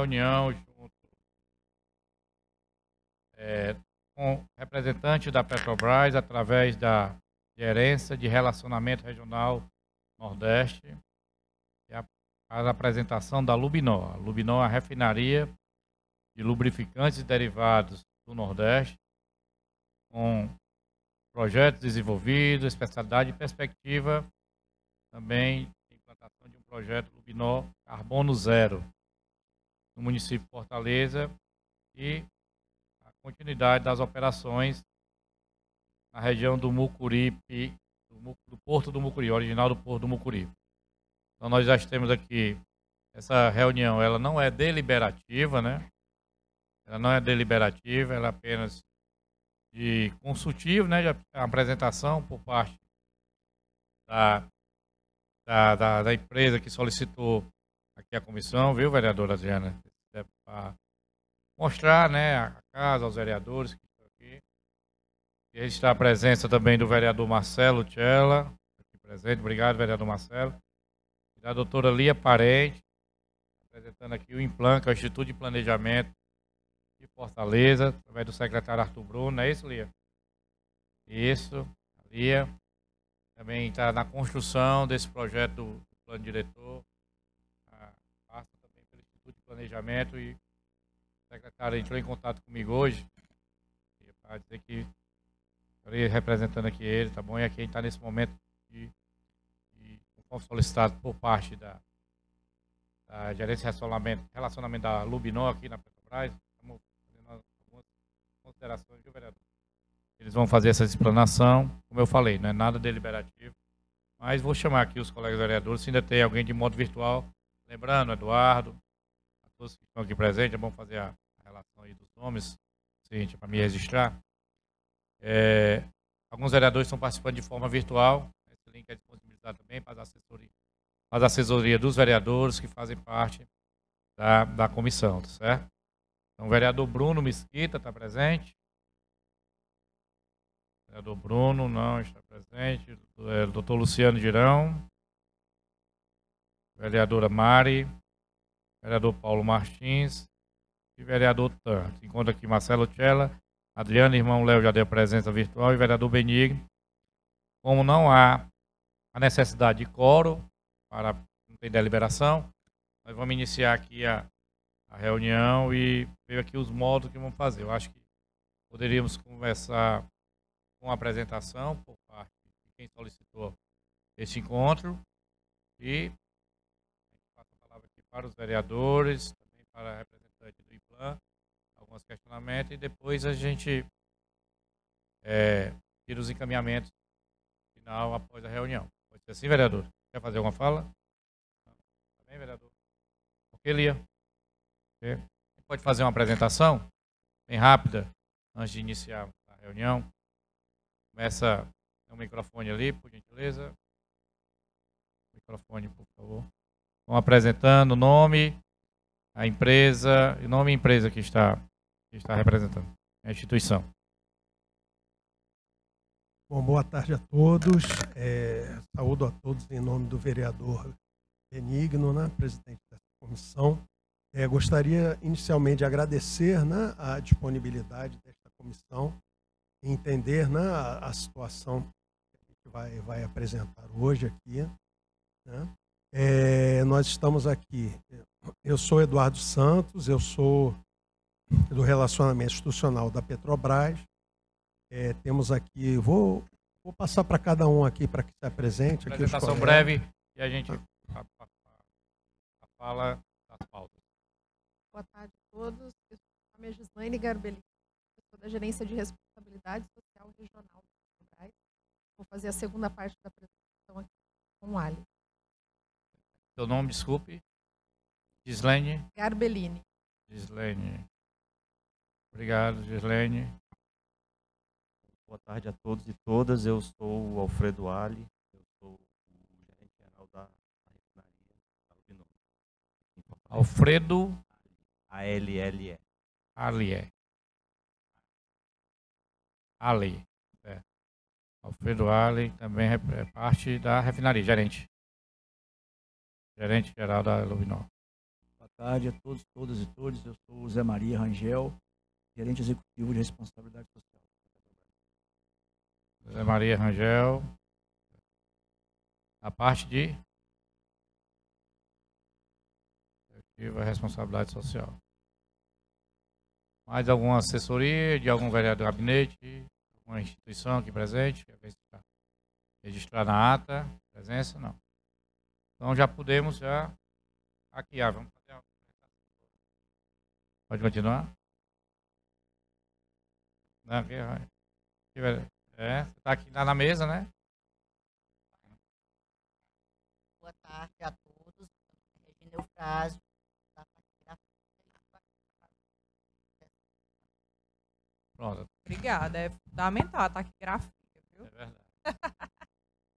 reunião junto com representantes da Petrobras através da Gerência de Relacionamento Regional Nordeste e a apresentação da Lubinol. A Lubinol é a refinaria de lubrificantes e derivados do Nordeste, com projetos desenvolvidos, especialidade e perspectiva também de implantação de um projeto Lubinol Carbono Zero no município de Fortaleza e a continuidade das operações na região do Mucuripe, do Porto do Mucuri, original do Porto do Mucuri. Então nós já temos aqui, essa reunião, ela não é deliberativa, né? Ela não é deliberativa, ela é apenas de consultivo, né? De apresentação por parte da empresa que solicitou aqui a comissão, viu, vereadora Adriana? Para mostrar, né, a casa, aos vereadores que estão aqui. E está a presença também do vereador Marcelo Tchela, aqui presente. Obrigado, vereador Marcelo. E da doutora Lia Parente, apresentando aqui o IMPLAN, que é o Instituto de Planejamento de Fortaleza, através do secretário Arthur Bruno, não é isso, Lia? Isso, a Lia. Também está na construção desse projeto do plano diretor. Passa também pelo Instituto de Planejamento e o secretário entrou em contato comigo hoje para dizer que estarei representando aqui ele, tá bom? E aqui a gente está nesse momento de solicitado por parte da Gerência de Relacionamento da Lubinol aqui na Petrobras. Estamos fazendo algumas considerações, viu, vereador? Eles vão fazer essa explanação, como eu falei, não é nada deliberativo, mas vou chamar aqui os colegas vereadores, se ainda tem alguém de modo virtual, lembrando, Eduardo, a todos que estão aqui presentes, é bom fazer a relação aí dos nomes, seguinte, para me registrar. Alguns vereadores estão participando de forma virtual, esse link é disponibilizado também para as assessorias dos vereadores que fazem parte da comissão, tá certo? Então, o vereador Bruno Mesquita está presente. O vereador Bruno não está presente. O doutor Luciano Girão. Vereadora Mari. Vereador Paulo Martins. E vereador Tan. Se encontra aqui Marcelo Tchela. Adriano, irmão Léo, já deu presença virtual. E vereador Benigno. Como não há a necessidade de quórum, não tem deliberação, nós vamos iniciar aqui a reunião e ver aqui os modos que vamos fazer. Eu acho que poderíamos conversar com a apresentação por parte de quem solicitou esse encontro e passo a palavra aqui para os vereadores, também para a representante do IPLAN, alguns questionamentos e depois a gente tira os encaminhamentos final após a reunião. Pode ser assim, vereador? Quer fazer alguma fala? Tá bem, vereador? Ok, Lia? Okay. Pode fazer uma apresentação bem rápida antes de iniciar a reunião. Começa o microfone ali, por gentileza. Microfone, por favor. Vão apresentando o nome, a empresa, o nome e a empresa que está representando, a instituição. Bom, boa tarde a todos. Saúdo a todos em nome do vereador Benigno, né, presidente dessa comissão. Gostaria inicialmente de agradecer, né, a disponibilidade desta comissão em entender, né, a situação que a gente vai apresentar hoje aqui. Né. Nós estamos aqui, eu sou Eduardo Santos, eu sou do Relacionamento Institucional da Petrobras. Temos aqui, vou passar para cada um aqui para que se apresente. Apresentação breve e a gente fala das pautas. Boa tarde a todos. Eu sou a Gislaine Garbelli, sou da Gerência de Responsabilidade Social Regional da Petrobras. Vou fazer a segunda parte da apresentação aqui com o Ali. Seu nome, desculpe? Gislaine? Garbellini. Gislaine. Obrigado, Gislaine. Boa tarde a todos e todas. Eu sou o Alfredo Ali, eu sou o gerente geral da refinaria da Lubinol. Alfredo A-L-L-E. Ali. Alfredo Ali também é parte da refinaria, gerente. Gerente geral da Lubinol. Boa tarde a todos, todas e todos. Eu sou o Zé Maria Rangel, gerente executivo de responsabilidade social. Zé Maria Rangel. A parte de responsabilidade social. Mais alguma assessoria de algum vereador do gabinete, alguma instituição aqui presente? Registrar na ata, presença? Não. Então já podemos hackear. Vamos fazer a apresentação. Pode continuar? Não, aqui, você está aqui na mesa, né? Boa tarde a todos. Regina Eufrásio, da Pronto. Obrigada. É fundamental a taquigrafia, viu? É verdade.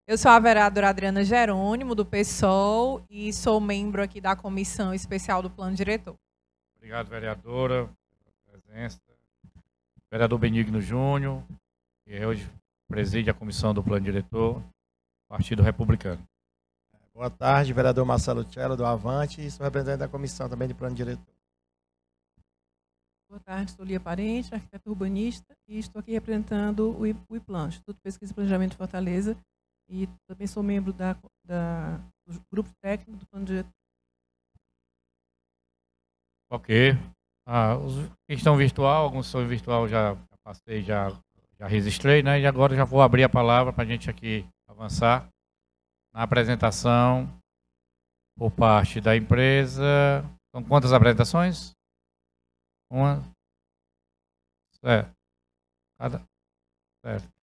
Eu sou a vereadora Adriana Jerônimo, do PSOL, e sou membro aqui da Comissão Especial do Plano Diretor. Obrigado, vereadora, pela presença. Vereador Benigno Júnior, que hoje preside a Comissão do Plano Diretor, Partido Republicano. Boa tarde, vereador Marcelo Cello, do Avante, e sou representante da Comissão também de Plano Diretor. Boa tarde, sou Lia Parente, arquiteta urbanista, e estou aqui representando o IPLAN, Instituto de Pesquisa e Planejamento de Fortaleza, e também sou membro do grupo técnico do Plano Diretor. Ok. Os que estão virtual, alguns são virtual, já passei, já registrei, né? E agora já vou abrir a palavra para a gente aqui avançar na apresentação por parte da empresa. São quantas apresentações? Uma. Certo. Certo.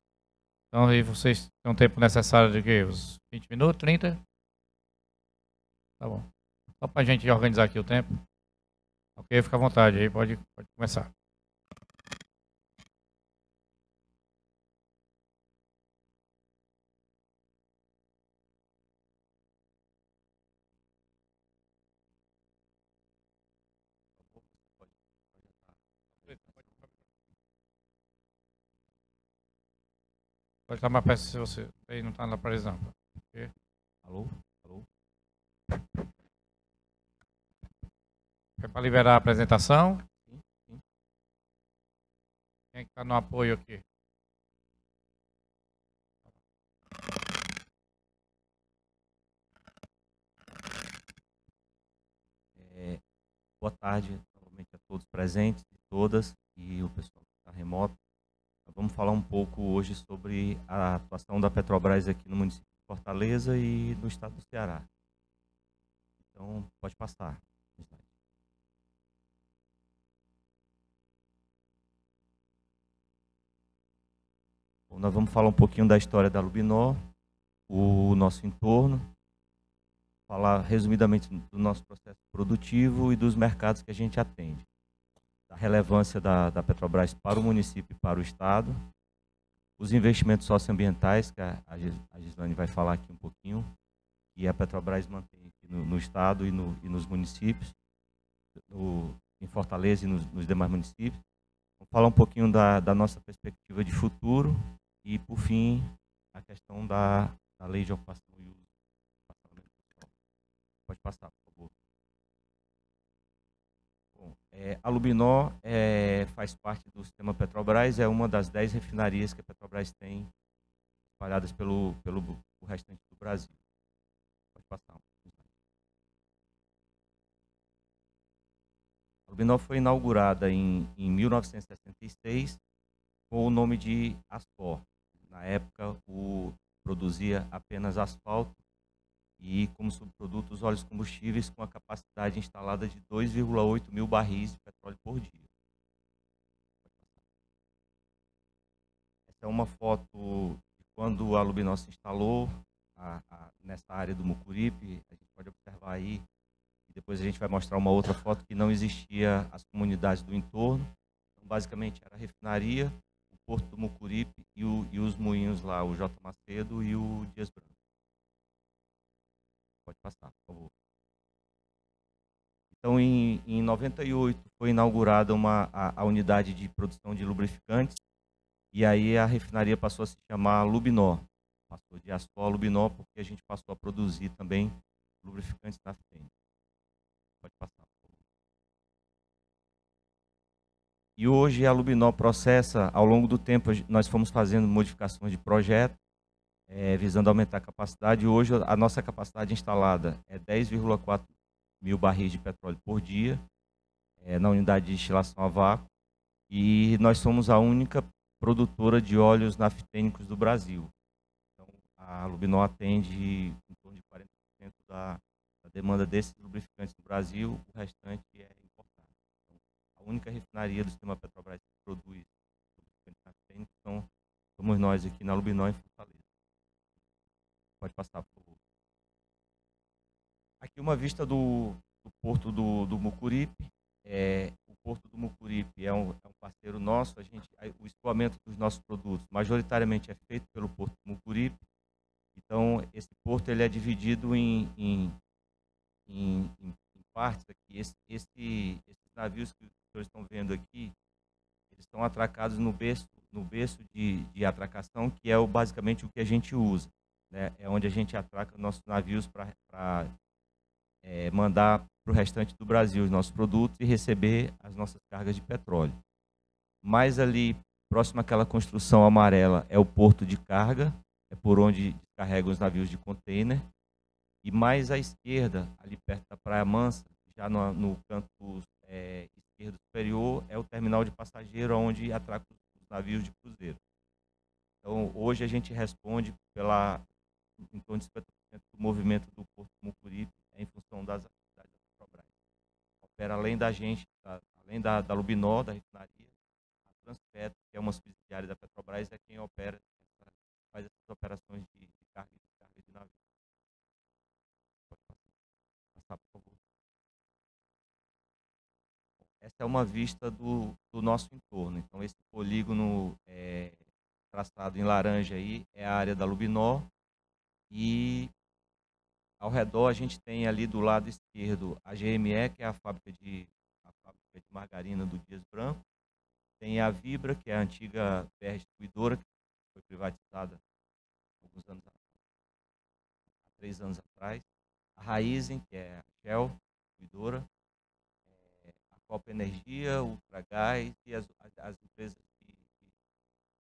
Então, aí vocês têm um tempo necessário de quê? Uns 20 minutos, 30? Tá bom. Só para a gente organizar aqui o tempo. Ok, fica à vontade aí, pode começar. Pode estar mais perto se você aí não está na prisão. Okay. Alô? Alô? É para liberar a apresentação? Sim, sim. Quem está no apoio aqui? Boa tarde novamente a todos presentes e todas e o pessoal que está remoto. Vamos falar um pouco hoje sobre a atuação da Petrobras aqui no município de Fortaleza e no estado do Ceará. Então, pode passar. Bom, nós vamos falar um pouquinho da história da Lubinor, o nosso entorno, falar resumidamente do nosso processo produtivo e dos mercados que a gente atende. A relevância da Petrobras para o município e para o estado, os investimentos socioambientais, que a Gislane vai falar aqui um pouquinho, e a Petrobras mantém aqui no estado e nos municípios, em Fortaleza e nos demais municípios. Vamos falar um pouquinho da nossa perspectiva de futuro e, por fim, a questão da lei de ocupação e uso. Pode passar, por favor. A Lubinor faz parte do sistema Petrobras, é uma das 10 refinarias que a Petrobras tem espalhadas pelo restante do Brasil. Pode passar. A Lubinor foi inaugurada em 1966 com o nome de Asfor. Na época, produzia apenas asfalto e, como subproduto, os óleos combustíveis com a capacidade instalada de 2,8 mil barris de petróleo por dia. Essa é uma foto de quando a Lubinor se instalou nessa área do Mucuripe. A gente pode observar aí, e depois a gente vai mostrar uma outra foto que não existia as comunidades do entorno. Então, basicamente, era a refinaria, o Porto do Mucuripe e os moinhos lá, o J. Macedo e o Dias Branco. Pode passar, por favor. Então, em 98, foi inaugurada a unidade de produção de lubrificantes, e aí a refinaria passou a se chamar Lubinor. Passou de Asfor a Lubinor, porque a gente passou a produzir também lubrificantes naftênicos. Pode passar, por favor. E hoje a Lubinol processa, ao longo do tempo, nós fomos fazendo modificações de projeto, visando aumentar a capacidade. Hoje a nossa capacidade instalada é 10,4 mil barris de petróleo por dia, na unidade de destilação a vácuo. E nós somos a única produtora de óleos naftênicos do Brasil. Então, a Lubinol atende em torno de 40% da demanda desses lubrificantes no Brasil, o restante é importado. Então, a única refinaria do sistema Petrobras que produz lubrificantes naftênicos somos nós aqui na Lubinol, em Fortaleza. Pode passar, por favor. Aqui uma vista do porto do Mucuripe. O porto do Mucuripe é um parceiro nosso. O escoamento dos nossos produtos majoritariamente é feito pelo porto do Mucuripe. Então, esse porto ele é dividido em partes aqui. Esses navios que os senhores estão vendo aqui, eles estão atracados no berço de atracação, que é basicamente o que a gente usa, né? É onde a gente atraca nossos navios para mandar para o restante do Brasil os nossos produtos e receber as nossas cargas de petróleo. Mais ali, próximo àquela construção amarela, é o porto de carga, é por onde descarregam os navios de container. E mais à esquerda, ali perto da Praia Mansa, já no canto esquerdo superior, é o terminal de passageiro, onde atraca os navios de cruzeiro. Então, hoje a gente responde em torno de 50% do movimento do Porto Mucuripe em função das atividades da Petrobras. Opera além da gente, além da Lubinol, da refinaria, a Transpetro, que é uma subsidiária da Petrobras, é quem opera, faz essas operações de carga e descarga de navio. Pode passar, por favor. Essa é uma vista do nosso entorno. Então, esse polígono traçado em laranja aí é a área da Lubinol. E ao redor a gente tem ali do lado esquerdo a GME, que é a fábrica de margarina do Dias Branco. Tem a Vibra, que é a antiga BR Distribuidora, que foi privatizada há 3 anos atrás. A Raizen, que é a Shell, distribuidora. A Copa Energia, Ultragás e as empresas que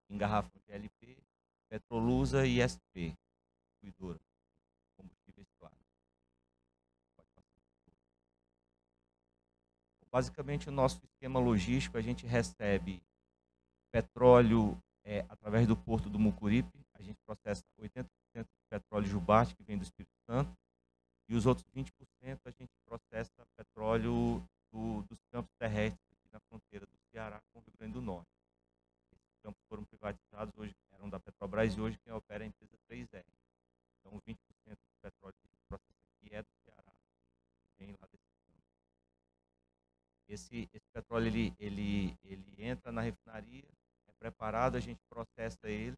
engarrafam GLP, Petrolusa e SP, distribuidora. Combustíveis claros. Basicamente, o nosso esquema logístico, a gente recebe petróleo através do porto do Mucuripe. A gente processa 80% do petróleo Jubarte, que vem do Espírito Santo, e os outros 20% a gente processa petróleo dos campos terrestres aqui na fronteira do Ceará com o Rio Grande do Norte. Esses campos foram privatizados, hoje eram da Petrobras, e hoje quem opera é a empresa 3R. Então, 20% do petróleo que a gente processa aqui é do Ceará, que vem lá desse campo. Esse petróleo ele entra na refinaria, é preparado, a gente processa ele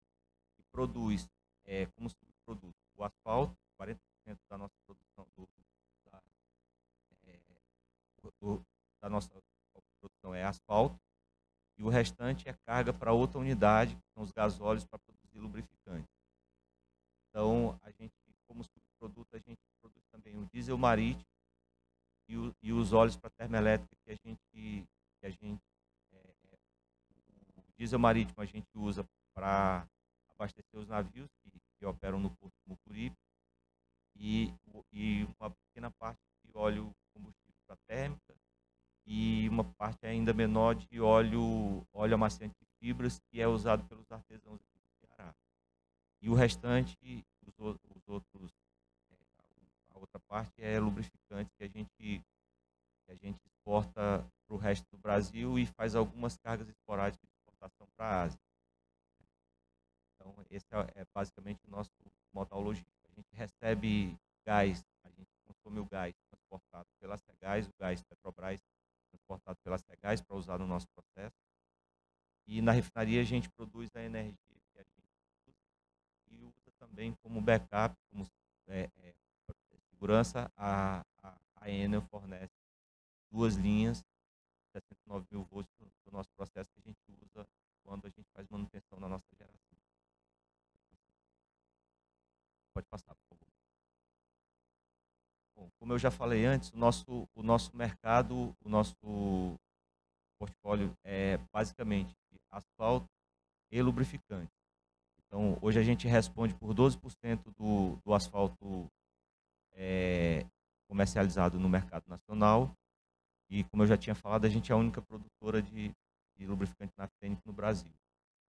e produz como subproduto o asfalto. 40% da nossa produção da nossa produção é asfalto, e o restante é carga para outra unidade, que são os gasóleos para produzir lubrificante. Então, a gente, como subproduto, a gente produz também o diesel marítimo e os óleos para termoelétrica que a gente o diesel marítimo a gente usa para abastecer os navios que operam no porto do Mucuripe, e uma pequena parte de óleo combustível para térmica e uma parte ainda menor de óleo amaciante de fibras, que é usado pelos artesãos aqui do Ceará. E o restante, a outra parte é lubrificante que a gente exporta para o resto do Brasil e faz algumas cargas esporádicas de exportação para a Ásia. Então, esse é basicamente o nosso modal logístico. A gente recebe gás, a gente consome o gás transportado pela Cegás, o gás Petrobras transportado pela Cegás para usar no nosso processo. E na refinaria a gente produz a energia que a gente usa e usa também como backup, como segurança. A Enel fornece 2 linhas, 69 mil volts do nosso processo, que a gente usa quando a gente faz manutenção na nossa geração. Pode passar, por favor. Bom, como eu já falei antes, o nosso mercado, portfólio é basicamente asfalto e lubrificante. Então, hoje a gente responde por 12% do asfalto comercializado no mercado nacional. E, como eu já tinha falado, a gente é a única produtora de lubrificante naftênico no Brasil.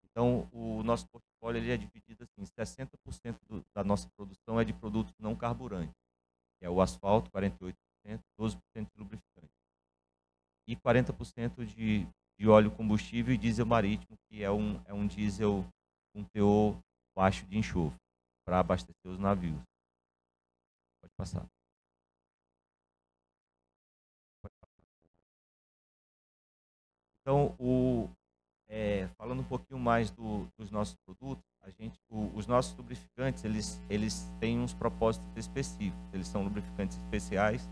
Então, o nosso portfólio ele é dividido assim, 60% da nossa produção é de produtos não carburantes, que é o asfalto, 48%, 12% de lubrificante. E 40% de óleo combustível e diesel marítimo, que é um diesel com teor baixo de enxofre, para abastecer os navios. Pode passar. Então, falando um pouquinho mais dos nossos produtos, os nossos lubrificantes, eles têm uns propósitos específicos. Eles são lubrificantes especiais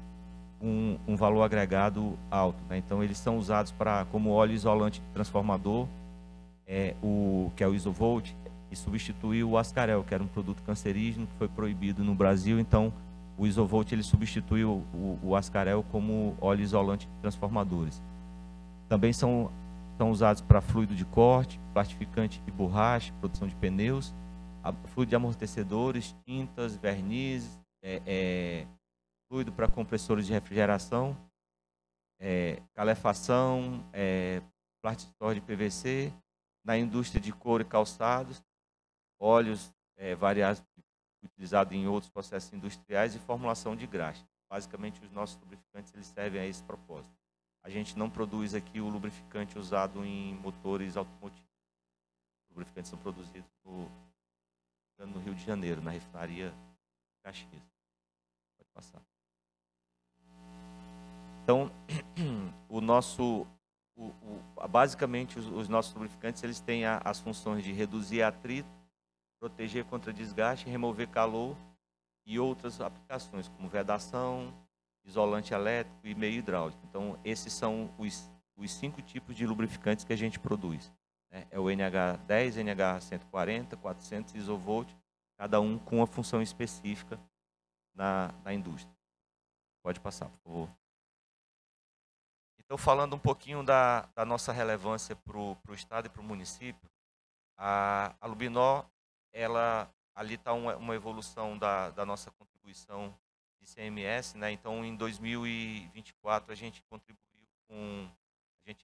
com um valor agregado alto, né? Então, eles são usados como óleo isolante de transformador, que é o Isovolt, e substituiu o Ascarel, que era um produto cancerígeno que foi proibido no Brasil. Então, o Isovolt ele substituiu o Ascarel como óleo isolante de transformadores. Também são usados para fluido de corte, plastificante de borracha, produção de pneus, fluido de amortecedores, tintas, vernizes, fluido para compressores de refrigeração, calefação, plastistor de PVC, na indústria de couro e calçados, óleos variados utilizados em outros processos industriais e formulação de graxa. Basicamente, os nossos lubrificantes eles servem a esse propósito. A gente não produz aqui o lubrificante usado em motores automotivos. Os lubrificantes são produzidos no Rio de Janeiro, na refinaria Caxias. Pode passar. Então, basicamente, os nossos lubrificantes eles têm as funções de reduzir atrito, proteger contra desgaste, remover calor e outras aplicações, como vedação, isolante elétrico e meio hidráulico. Então, esses são os 5 tipos de lubrificantes que a gente produz, né? É o NH10, NH140, 400 Isovolt, cada um com uma função específica na indústria. Pode passar, por favor. Então, falando um pouquinho da nossa relevância para o Estado e para o município, a Lubinor, ali está uma evolução da nossa contribuição de ICMS, né? Então, em 2024, a gente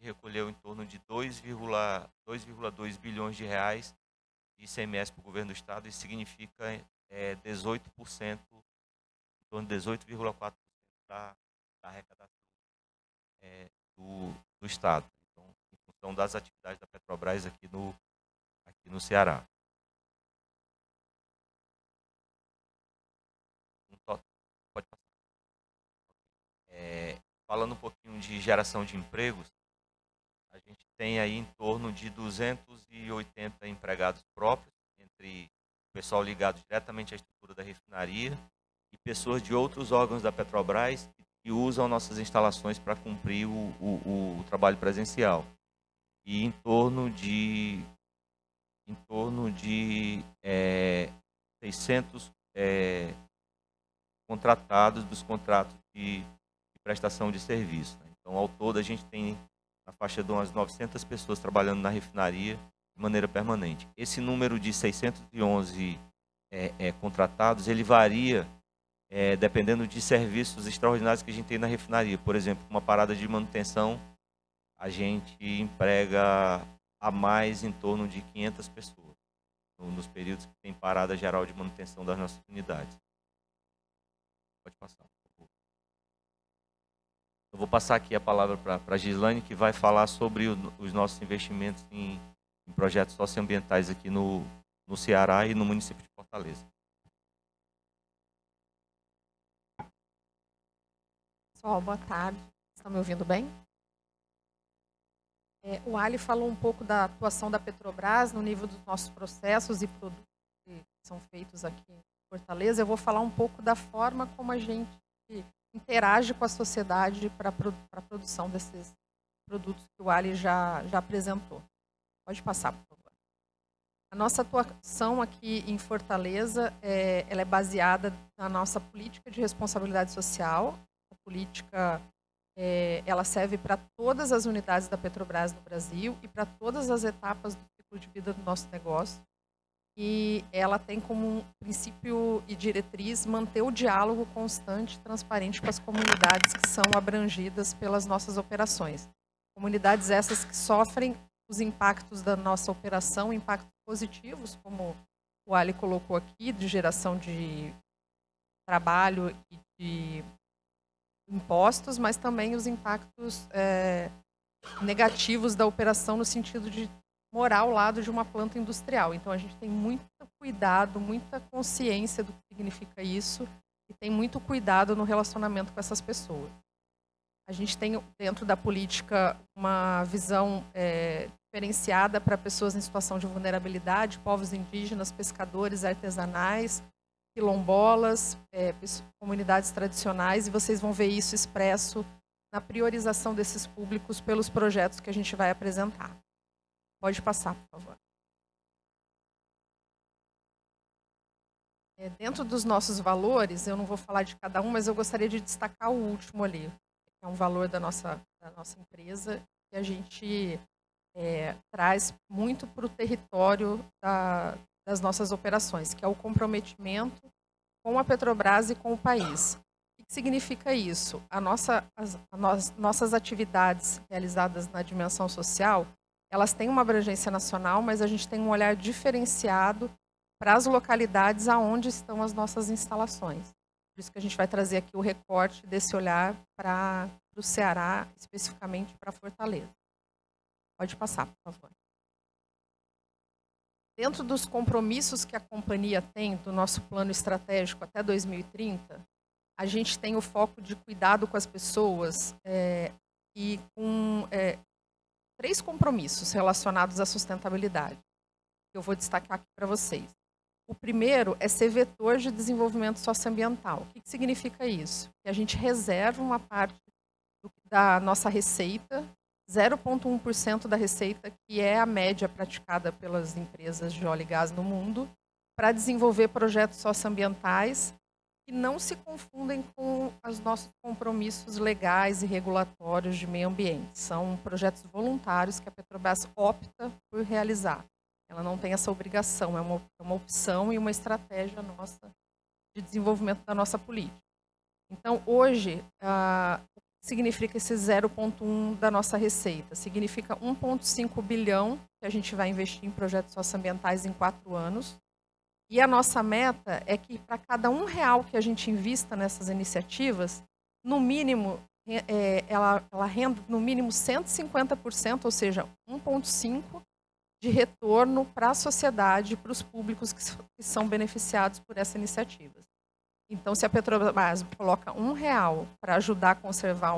recolheu em torno de 2,2 bilhões de reais de ICMS para o governo do Estado. Isso significa 18%, em torno de 18,4% da arrecadação do Estado. Então, em função das atividades da Petrobras aqui no Ceará. Pode passar. Falando um pouquinho de geração de empregos, a gente tem aí em torno de 280 empregados próprios, entre o pessoal ligado diretamente à estrutura da refinaria e pessoas de outros órgãos da Petrobras que usam nossas instalações para cumprir o trabalho presencial. E em torno de 600 contratados dos contratos de prestação de serviço, né? Então, ao todo, a gente tem na faixa de umas 900 pessoas trabalhando na refinaria de maneira permanente. Esse número de 611 contratados, ele varia dependendo de serviços extraordinários que a gente tem na refinaria. Por exemplo, uma parada de manutenção, a gente emprega a mais em torno de 500 pessoas nos períodos que tem parada geral de manutenção das nossas unidades. Pode passar, por favor. Eu vou passar aqui a palavra para a Gislaine, que vai falar sobre os nossos investimentos em projetos socioambientais aqui no Ceará e no município de Fortaleza. Pessoal, boa tarde. Estão me ouvindo bem? O Ali falou um pouco da atuação da Petrobras no nível dos nossos processos e produtos que são feitos aqui em Fortaleza. Eu vou falar um pouco da forma como a gente interage com a sociedade para a produção desses produtos que o Ali já apresentou. Pode passar, por favor. A nossa atuação aqui em Fortaleza ela é baseada na nossa política de responsabilidade social, a política ela serve para todas as unidades da Petrobras no Brasil e para todas as etapas do ciclo de vida do nosso negócio. E ela tem como princípio e diretriz manter o diálogo constante e transparente com as comunidades que são abrangidas pelas nossas operações. Comunidades essas que sofrem os impactos da nossa operação, impactos positivos, como o Ali colocou aqui, de geração de trabalho e de impostos, mas também os impactos negativos da operação no sentido de morar ao lado de uma planta industrial. Então, a gente tem muito cuidado, muita consciência do que significa isso e tem muito cuidado no relacionamento com essas pessoas. A gente tem, dentro da política, uma visão diferenciada para pessoas em situação de vulnerabilidade, povos indígenas, pescadores, artesanais, quilombolas, comunidades tradicionais, e vocês vão ver isso expresso na priorização desses públicos pelos projetos que a gente vai apresentar. Pode passar, por favor. Dentro dos nossos valores, eu não vou falar de cada um, mas eu gostaria de destacar o último ali, que é um valor da nossa empresa, que a gente traz muito para o território das nossas operações, que é o comprometimento com a Petrobras e com o país. O que significa isso? As nossas atividades realizadas na dimensão social, elas têm uma abrangência nacional, mas a gente tem um olhar diferenciado para as localidades aonde estão as nossas instalações. Por isso que a gente vai trazer aqui o recorte desse olhar para o Ceará, especificamente para Fortaleza. Pode passar, por favor. Dentro dos compromissos que a companhia tem do nosso plano estratégico até 2030, a gente tem o foco de cuidado com as pessoas e com 3 compromissos relacionados à sustentabilidade, que eu vou destacar aqui para vocês. O primeiro é ser vetor de desenvolvimento socioambiental. O que significa isso? Que a gente reserva uma parte da nossa receita, 0,1% da receita, que é a média praticada pelas empresas de óleo e gás no mundo, para desenvolver projetos socioambientais que não se confundem com os nossos compromissos legais e regulatórios de meio ambiente. São projetos voluntários que a Petrobras opta por realizar. Ela não tem essa obrigação, é uma opção e uma estratégia nossa de desenvolvimento da nossa política. Então, hoje, o que significa esse 0,1% da nossa receita? Significa 1,5 bilhão que a gente vai investir em projetos socioambientais em 4 anos. E a nossa meta é que para cada R$1 que a gente invista nessas iniciativas, no mínimo, ela renda no mínimo 150%, ou seja, 1,5% de retorno para a sociedade, para os públicos que são beneficiados por essa iniciativa. Então, se a Petrobras coloca R$1 para ajudar a conservar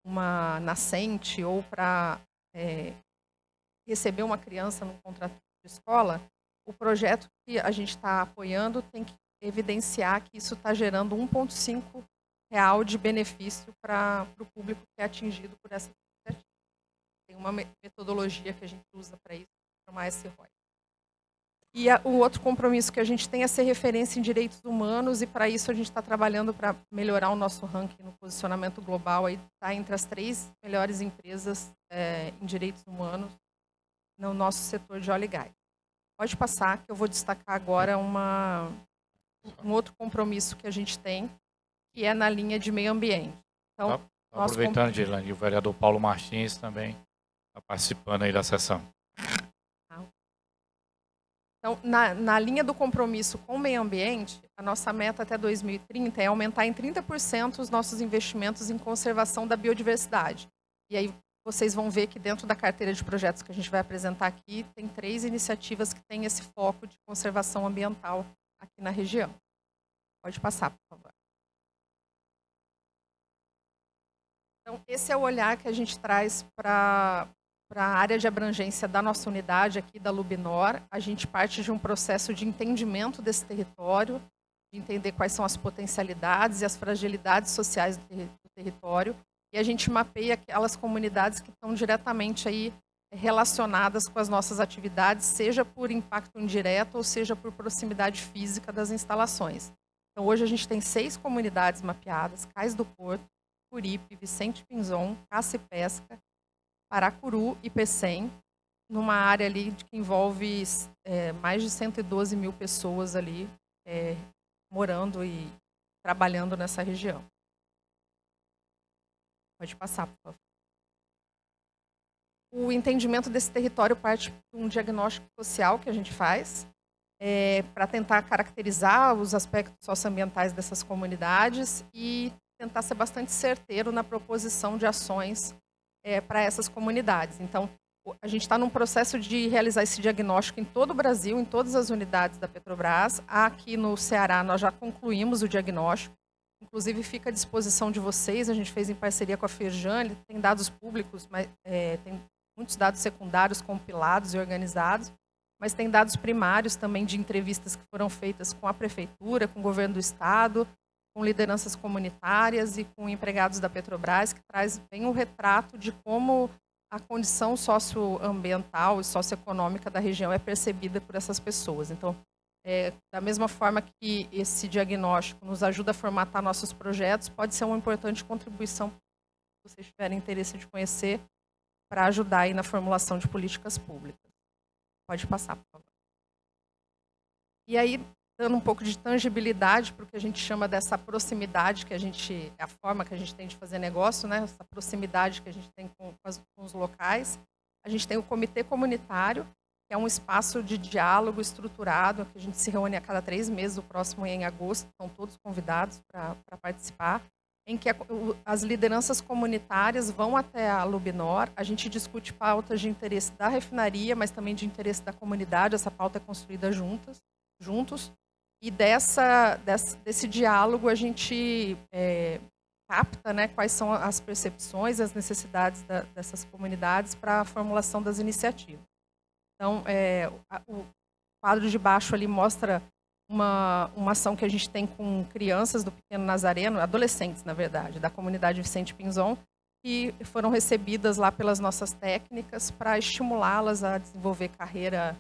uma nascente ou para receber uma criança no contrato de escola, o projeto que a gente está apoiando tem que evidenciar que isso está gerando R$1,5 de benefício para o público que é atingido por essa iniciativa. Tem uma metodologia que a gente usa para isso, chamar esse ROI. E o outro compromisso que a gente tem é ser referência em direitos humanos, e para isso a gente está trabalhando para melhorar o nosso ranking no posicionamento global, aí está entre as 3 melhores empresas em direitos humanos no nosso setor de óleo e gás. Pode passar, que eu vou destacar agora um outro compromisso que a gente tem, que é na linha de meio ambiente. Então, aproveitando, Girlane, o vereador Paulo Martins também está participando aí da sessão. Então, na linha do compromisso com o meio ambiente, a nossa meta até 2030 é aumentar em 30% os nossos investimentos em conservação da biodiversidade. E aí vocês vão ver que dentro da carteira de projetos que a gente vai apresentar aqui, tem 3 iniciativas que têm esse foco de conservação ambiental aqui na região. Pode passar, por favor. Então, esse é o olhar que a gente traz para a área de abrangência da nossa unidade aqui da Lubinor. A gente parte de um processo de entendimento desse território, de entender quais são as potencialidades e as fragilidades sociais do território, e a gente mapeia aquelas comunidades que estão diretamente aí relacionadas com as nossas atividades, seja por impacto indireto ou seja por proximidade física das instalações. Então, hoje a gente tem 6 comunidades mapeadas: Cais do Porto, Curipe, Vicente Pinzon, Caça e Pesca, Paracuru e Pecém, numa área ali que envolve mais de 112 mil pessoas ali morando e trabalhando nessa região. Pode passar, por favor. O entendimento desse território parte de um diagnóstico social que a gente faz para tentar caracterizar os aspectos socioambientais dessas comunidades e tentar ser bastante certeiro na proposição de ações para essas comunidades. Então, a gente está num processo de realizar esse diagnóstico em todo o Brasil, em todas as unidades da Petrobras. Aqui no Ceará, nós já concluímos o diagnóstico. Inclusive, fica à disposição de vocês. A gente fez em parceria com a Firjan. Tem dados públicos, mas tem muitos dados secundários compilados e organizados. Mas tem dados primários também de entrevistas que foram feitas com a Prefeitura, com o Governo do Estado, com lideranças comunitárias e com empregados da Petrobras, que traz bem um retrato de como a condição socioambiental e socioeconômica da região é percebida por essas pessoas. Então, da mesma forma que esse diagnóstico nos ajuda a formatar nossos projetos, pode ser uma importante contribuição, se vocês tiverem interesse de conhecer, para ajudar aí na formulação de políticas públicas. Pode passar, por favor. E aí, dando um pouco de tangibilidade para o que a gente chama dessa proximidade, que é a forma que a gente tem de fazer negócio, né? Essa proximidade que a gente tem com os locais. A gente tem o Comitê Comunitário, que é um espaço de diálogo estruturado, que a gente se reúne a cada 3 meses, o próximo é em agosto, estão todos convidados para participar, em que as lideranças comunitárias vão até a Lubinor, a gente discute pautas de interesse da refinaria, mas também de interesse da comunidade, essa pauta é construída juntos. E desse diálogo a gente capta, né, quais são as percepções, as necessidades dessas comunidades para a formulação das iniciativas. Então, o quadro de baixo ali mostra uma ação que a gente tem com crianças do Pequeno Nazareno, adolescentes, na verdade, da comunidade Vicente Pinzon, que foram recebidas lá pelas nossas técnicas para estimulá-las a desenvolver carreira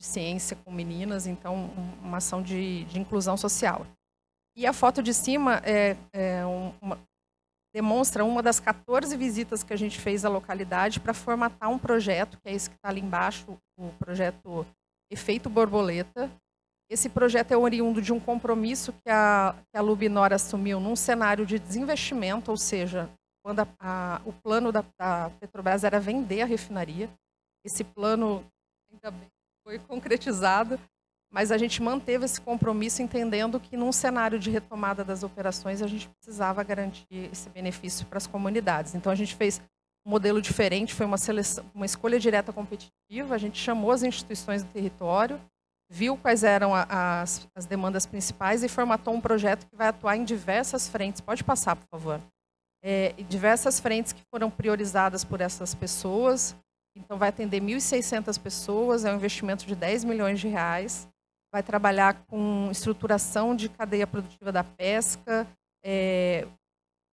de ciência com meninas, então uma ação de inclusão social. E a foto de cima demonstra uma das 14 visitas que a gente fez à localidade para formatar um projeto, que é esse que está ali embaixo, o projeto Efeito Borboleta. Esse projeto é oriundo de um compromisso que a Lubinor assumiu num cenário de desinvestimento, ou seja, quando o plano da Petrobras era vender a refinaria. Esse plano ainda bem foi concretizado, mas a gente manteve esse compromisso entendendo que num cenário de retomada das operações a gente precisava garantir esse benefício para as comunidades. Então a gente fez um modelo diferente, foi uma escolha direta competitiva, a gente chamou as instituições do território, viu quais eram as demandas principais e formatou um projeto que vai atuar em diversas frentes. Pode passar, por favor. Diversas frentes que foram priorizadas por essas pessoas. Então, vai atender 1.600 pessoas, é um investimento de 10 milhões de reais. Vai trabalhar com estruturação de cadeia produtiva da pesca,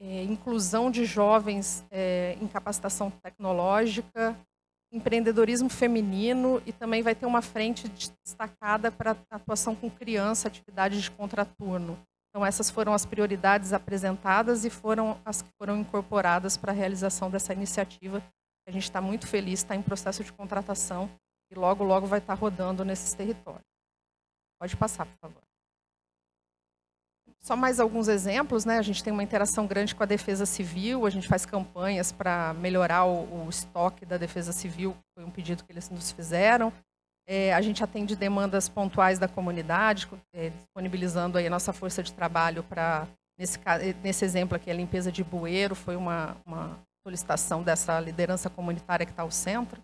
inclusão de jovens em capacitação tecnológica, empreendedorismo feminino e também vai ter uma frente destacada para atuação com criança, atividades de contraturno. Então, essas foram as prioridades apresentadas e foram as que foram incorporadas para a realização dessa iniciativa. A gente está muito feliz, está em processo de contratação e logo, logo vai estar rodando nesses territórios. Pode passar, por favor. Só mais alguns exemplos, né? A gente tem uma interação grande com a Defesa Civil, a gente faz campanhas para melhorar o estoque da Defesa Civil, foi um pedido que eles nos fizeram. A gente atende demandas pontuais da comunidade, disponibilizando aí a nossa força de trabalho para, nesse exemplo aqui, a limpeza de bueiro, foi uma solicitação dessa liderança comunitária que está ao centro.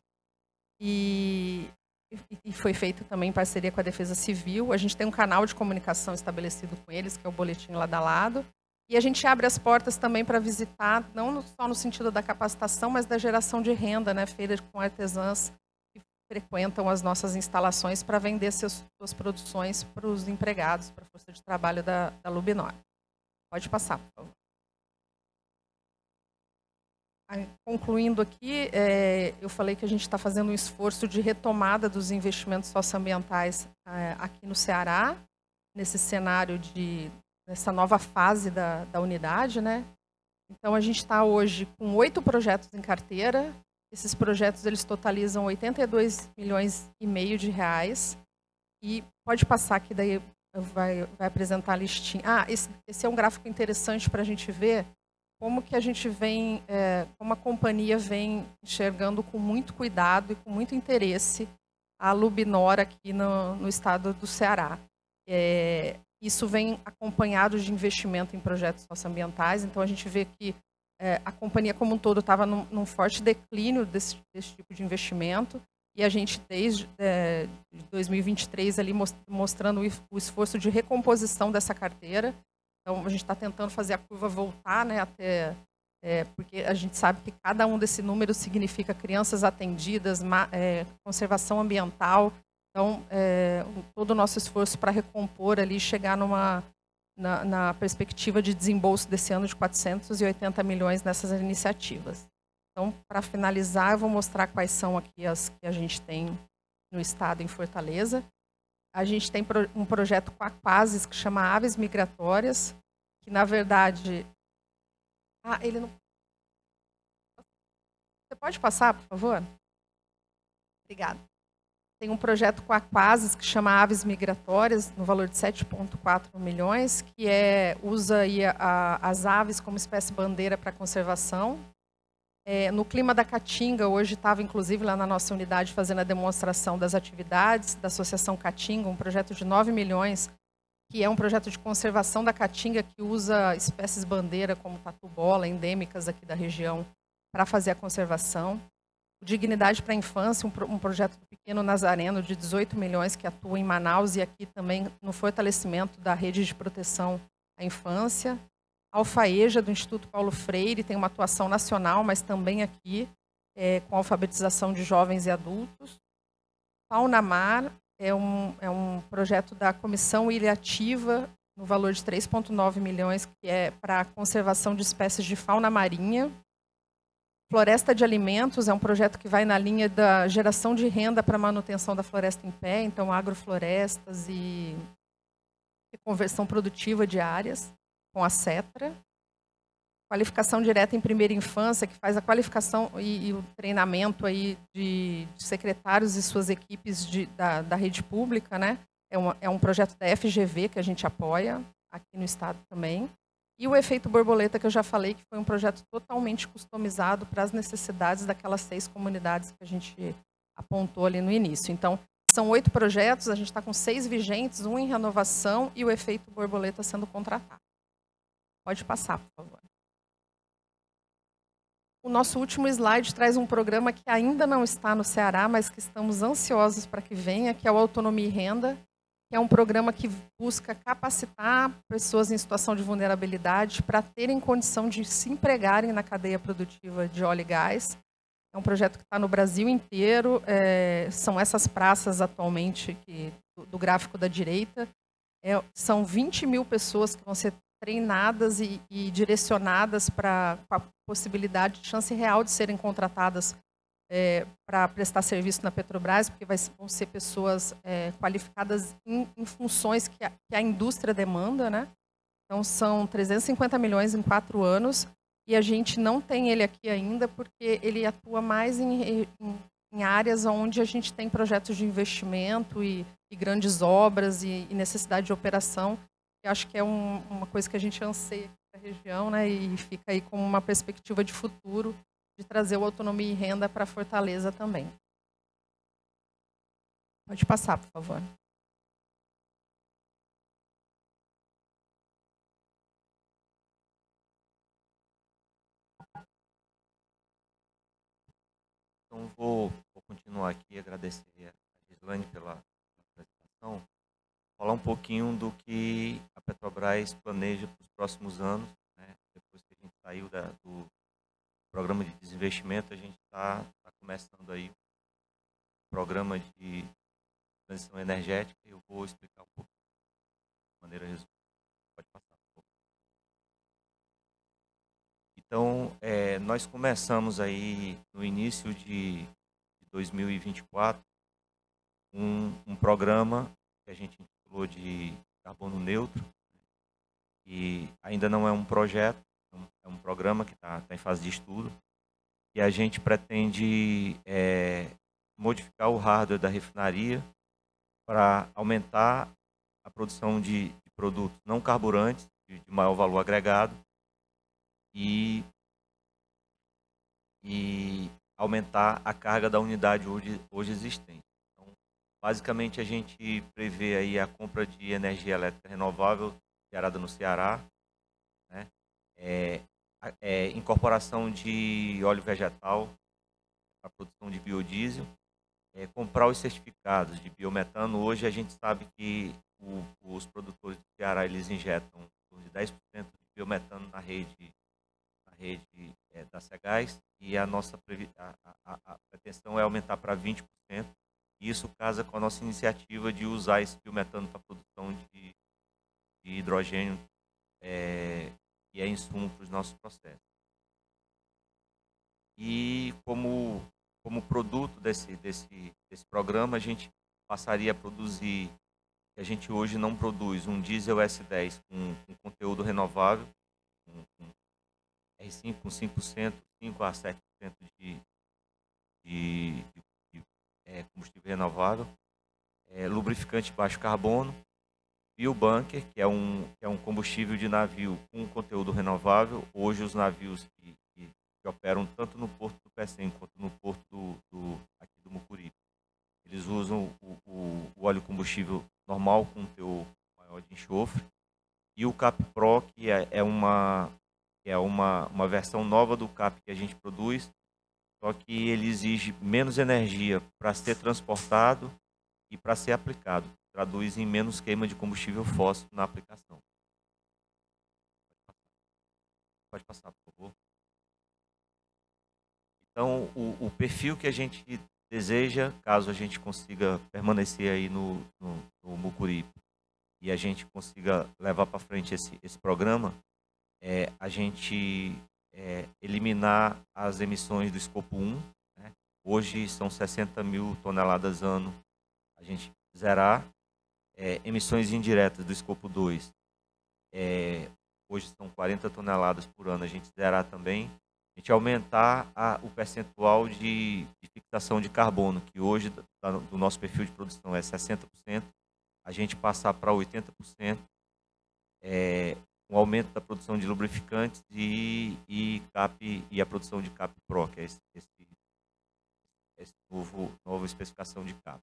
E foi feito também em parceria com a Defesa Civil. A gente tem um canal de comunicação estabelecido com eles, que é o Boletim Lado a Lado. E a gente abre as portas também para visitar, não só no sentido da capacitação, mas da geração de renda, né? Feiras com artesãs que frequentam as nossas instalações para vender suas produções para os empregados, para a força de trabalho da Lubinor. Pode passar, por favor. Concluindo aqui, eu falei que a gente está fazendo um esforço de retomada dos investimentos socioambientais aqui no Ceará, nesse cenário nessa nova fase da unidade, né? Então, a gente está hoje com 8 projetos em carteira. Esses projetos eles totalizam 82 milhões e meio de reais. E pode passar que daí vai apresentar a listinha. Esse é um gráfico interessante para a gente ver como que a gente vem, como a companhia vem enxergando com muito cuidado e com muito interesse a Lubinor aqui no estado do Ceará. Isso vem acompanhado de investimento em projetos socioambientais, então a gente vê que a companhia como um todo estava num forte declínio desse tipo de investimento, e a gente desde 2023 ali mostrando o esforço de recomposição dessa carteira. Então a gente está tentando fazer a curva voltar, né, porque a gente sabe que cada um desse número significa crianças atendidas, conservação ambiental. Então, todo o nosso esforço para recompor ali, chegar na perspectiva de desembolso desse ano de 480 milhões nessas iniciativas. Então, para finalizar, eu vou mostrar quais são aqui as que a gente tem no estado, em Fortaleza. A gente tem um projeto com a Aquases, que chama Aves Migratórias, que, na verdade... ele não... Você pode passar, por favor? Obrigada. Tem um projeto com a Aquases que chama Aves Migratórias, no valor de 7,4 milhões, que usa aí as aves como espécie bandeira para conservação. No clima da Caatinga, hoje estava inclusive lá na nossa unidade fazendo a demonstração das atividades da Associação Caatinga, um projeto de 9 milhões, que é um projeto de conservação da Caatinga que usa espécies bandeira como tatu-bola, endêmicas aqui da região, para fazer a conservação. Dignidade para a Infância, um projeto do Pequeno Nazareno de 18 milhões que atua em Manaus e aqui também no fortalecimento da rede de proteção à infância. Alfaeja, do Instituto Paulo Freire, tem uma atuação nacional, mas também aqui com alfabetização de jovens e adultos. Faunamar é um projeto da Comissão Ilha Ativa, no valor de 3,9 milhões, que é para a conservação de espécies de fauna marinha. Floresta de Alimentos é um projeto que vai na linha da geração de renda para a manutenção da floresta em pé, então agroflorestas e conversão produtiva de áreas, com a CETRA. Qualificação direta em primeira infância, que faz a qualificação e o treinamento aí de secretários e suas equipes da rede pública, né? É um projeto da FGV que a gente apoia aqui no estado também. E o Efeito Borboleta, que eu já falei, que foi um projeto totalmente customizado para as necessidades daquelas 6 comunidades que a gente apontou ali no início. Então, são 8 projetos, a gente está com 6 vigentes, 1 em renovação e o Efeito Borboleta sendo contratado. Pode passar, por favor. O nosso último slide traz um programa que ainda não está no Ceará, mas que estamos ansiosos para que venha, que é o Autonomia e Renda, que é um programa que busca capacitar pessoas em situação de vulnerabilidade para terem condição de se empregarem na cadeia produtiva de óleo e gás. É um projeto que está no Brasil inteiro, são essas praças atualmente do gráfico da direita. São 20 mil pessoas que vão ser treinadas e direcionadas para a possibilidade de chance real de serem contratadas para prestar serviço na Petrobras, porque vão ser pessoas qualificadas em funções que a indústria demanda, né? Então, são 350 milhões em 4 anos, e a gente não tem ele aqui ainda, porque ele atua mais em áreas onde a gente tem projetos de investimento e grandes obras e necessidade de operação, que acho que é uma coisa que a gente anseia aqui na região, né? E fica aí como uma perspectiva de futuro, de trazer o Autonomia e Renda para Fortaleza também. Pode passar, por favor. Então, vou continuar aqui, agradecer a Gislaine pela apresentação, falar um pouquinho do que a Petrobras planeja para os próximos anos, né? Depois que a gente saiu do programa de desinvestimento, a gente está começando aí o programa de transição energética, e eu vou explicar um pouco de maneira resumida. Pode passar, por favor. Então, nós começamos aí no início de 2024 um programa que a gente intitulou de carbono neutro, e ainda não é um projeto, é é um programa que está em fase de estudo, e a gente pretende modificar o hardware da refinaria para aumentar a produção de produtos não carburantes, de maior valor agregado, e aumentar a carga da unidade hoje existente. Então, basicamente, a gente prevê aí a compra de energia elétrica renovável gerada no Ceará, né? Incorporação de óleo vegetal para a produção de biodiesel, comprar os certificados de biometano. Hoje a gente sabe que os produtores do Ceará eles injetam de 10% de biometano na rede da Cegás, e a nossa a pretensão é aumentar para 20%, e isso casa com a nossa iniciativa de usar esse biometano para a produção de hidrogênio, que é insumo para os nossos processos. E como produto desse programa, a gente passaria a produzir, que a gente hoje não produz, um diesel S10 com conteúdo renovável, com R5 com 5%, 5 a 7% de combustível renovável, lubrificante baixo carbono, biobunker, que é um combustível de navio com conteúdo renovável. Hoje os navios que operam tanto no porto do Pecém quanto no porto aqui do Mucuripe, eles usam o óleo combustível normal com teor maior de enxofre, e o CAP Pro, que é uma versão nova do CAP que a gente produz, só que ele exige menos energia para ser transportado e para ser aplicado. Traduz em menos queima de combustível fóssil na aplicação. Pode passar, por favor. Então, o perfil que a gente deseja, caso a gente consiga permanecer aí no Mucuripe e a gente consiga levar para frente esse programa, a gente eliminar as emissões do escopo 1, né? Hoje são 60 mil toneladas ano, a gente zerar. Emissões indiretas do escopo 2, hoje são 40 toneladas por ano, a gente zerar também. A gente aumentar o percentual de fixação de carbono, que hoje do nosso perfil de produção é 60%, a gente passar para 80%, um aumento da produção de lubrificantes e a produção de CAP Pro, que é essa nova especificação de CAP.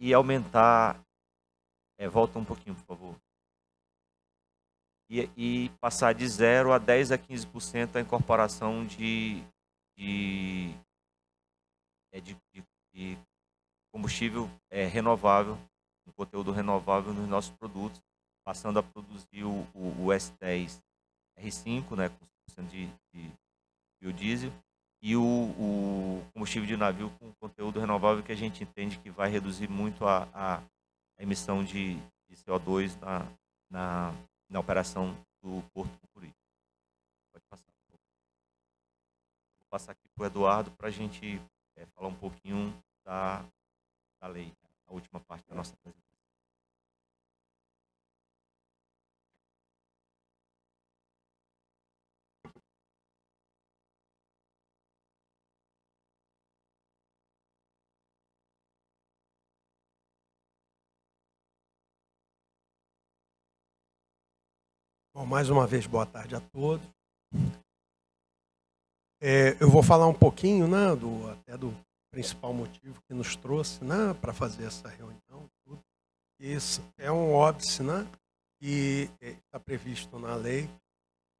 E aumentar, volta um pouquinho, por favor, e passar de 0 a 10 a 15% a incorporação de combustível renovável, um conteúdo renovável nos nossos produtos, passando a produzir o S10 R5, né, com 100% de biodiesel, e o combustível de navio com conteúdo renovável, que a gente entende que vai reduzir muito a emissão de CO2 na operação do Porto do Mucuripe. Pode passar. Vou passar aqui para o Eduardo para a gente falar um pouquinho da lei, a última parte da nossa apresentação. Bom, mais uma vez, boa tarde a todos. Eu vou falar um pouquinho, né, até do principal motivo que nos trouxe, né, para fazer essa reunião. Tudo. Isso é um óbice, né, que está previsto na lei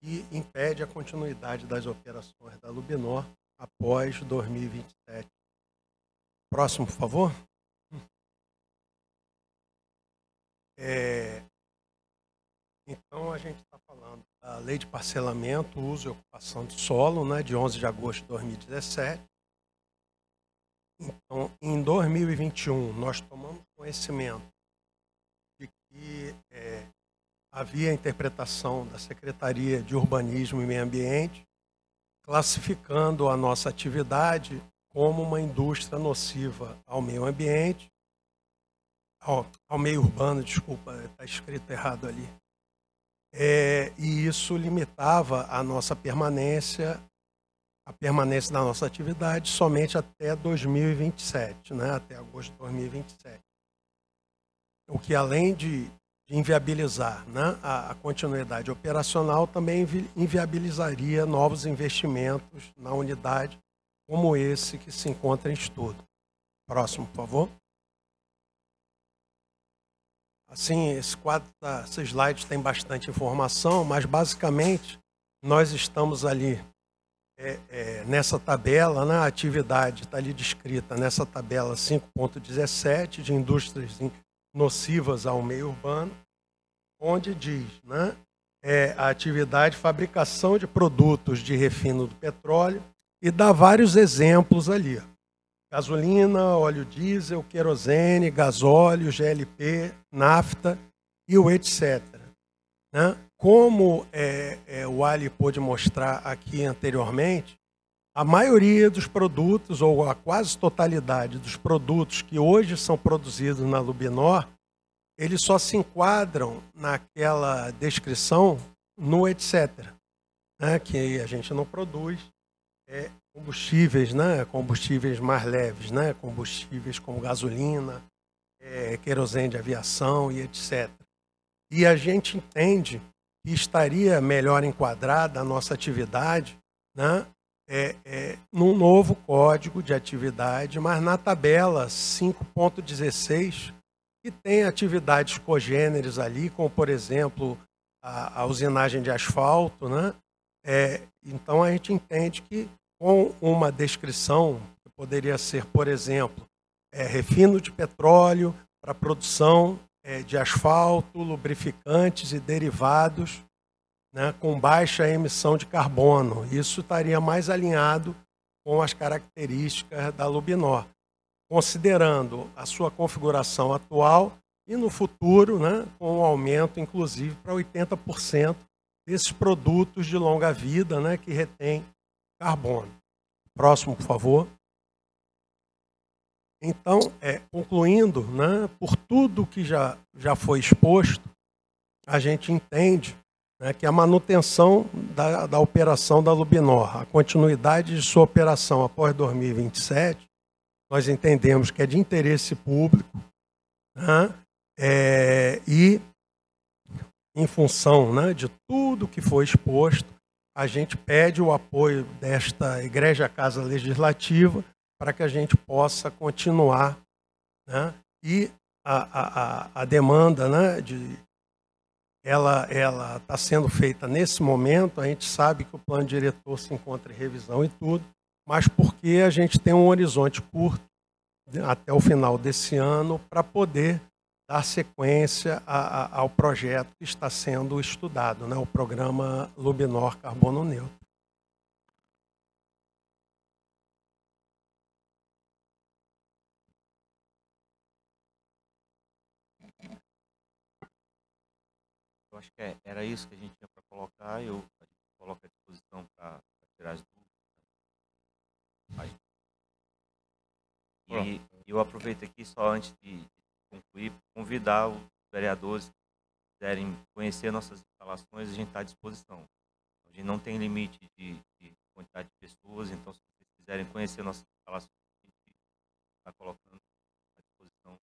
e impede a continuidade das operações da Lubinor após 2027. Próximo, por favor. Então, a gente está falando da Lei de Parcelamento, Uso e Ocupação de Solo, né, de 11 de agosto de 2017. Então, em 2021, nós tomamos conhecimento de que havia a interpretação da Secretaria de Urbanismo e Meio Ambiente, classificando a nossa atividade como uma indústria nociva ao meio ambiente, ao meio urbano, desculpa, está escrito errado ali. e isso limitava a nossa permanência, a permanência da nossa atividade somente até 2027, né? Até agosto de 2027. O que, além de inviabilizar, né, a continuidade operacional, também inviabilizaria novos investimentos na unidade, como esse que se encontra em estudo. Próximo, por favor. Assim, esses slides têm bastante informação, mas basicamente nós estamos ali nessa tabela, né, a atividade está ali descrita nessa tabela 5.17 de indústrias nocivas ao meio urbano, onde diz, né, a atividade de fabricação de produtos de refino do petróleo e dá vários exemplos ali. Gasolina, óleo diesel, querosene, gasóleo, GLP, nafta e o etc. Né? Como o Ali pôde mostrar aqui anteriormente, a maioria dos produtos, ou a quase totalidade dos produtos que hoje são produzidos na Lubinor, eles só se enquadram naquela descrição no etc. Né? Que a gente não produz combustíveis, né? Combustíveis mais leves, né? Combustíveis como gasolina, querosene de aviação e etc. E a gente entende que estaria melhor enquadrada a nossa atividade, né? Num novo código de atividade, mas na tabela 5.16, que tem atividades cogêneres ali, como, por exemplo, a usinagem de asfalto, né? Então, a gente entende que com uma descrição, que poderia ser, por exemplo, refino de petróleo para produção de asfalto, lubrificantes e derivados, né, com baixa emissão de carbono. Isso estaria mais alinhado com as características da Lubinor, considerando a sua configuração atual e no futuro, né, com um aumento, inclusive, para 80% desses produtos de longa vida, né, que retêm carbono. Próximo, por favor. Então, concluindo, né, por tudo que já foi exposto, a gente entende, né, que a manutenção da operação da Lubinor, a continuidade de sua operação após 2027, nós entendemos que é de interesse público, né, e em função, né, de tudo que foi exposto, a gente pede o apoio desta Igreja Casa Legislativa para que a gente possa continuar, né, e a demanda, né, ela está sendo feita nesse momento. A gente sabe que o plano diretor se encontra em revisão e tudo, mas porque a gente tem um horizonte curto até o final desse ano para poder dar sequência ao projeto que está sendo estudado, né, o programa Lubinor Carbono Neutro. Eu acho que era isso que a gente tinha para colocar. A gente coloca à disposição para tirar as dúvidas. E eu aproveito aqui, só antes de concluir, convidar os vereadores que quiserem conhecer nossas instalações, a gente está à disposição. A gente não tem limite de quantidade de pessoas, então se vocês quiserem conhecer nossas instalações, a gente está colocando à disposição.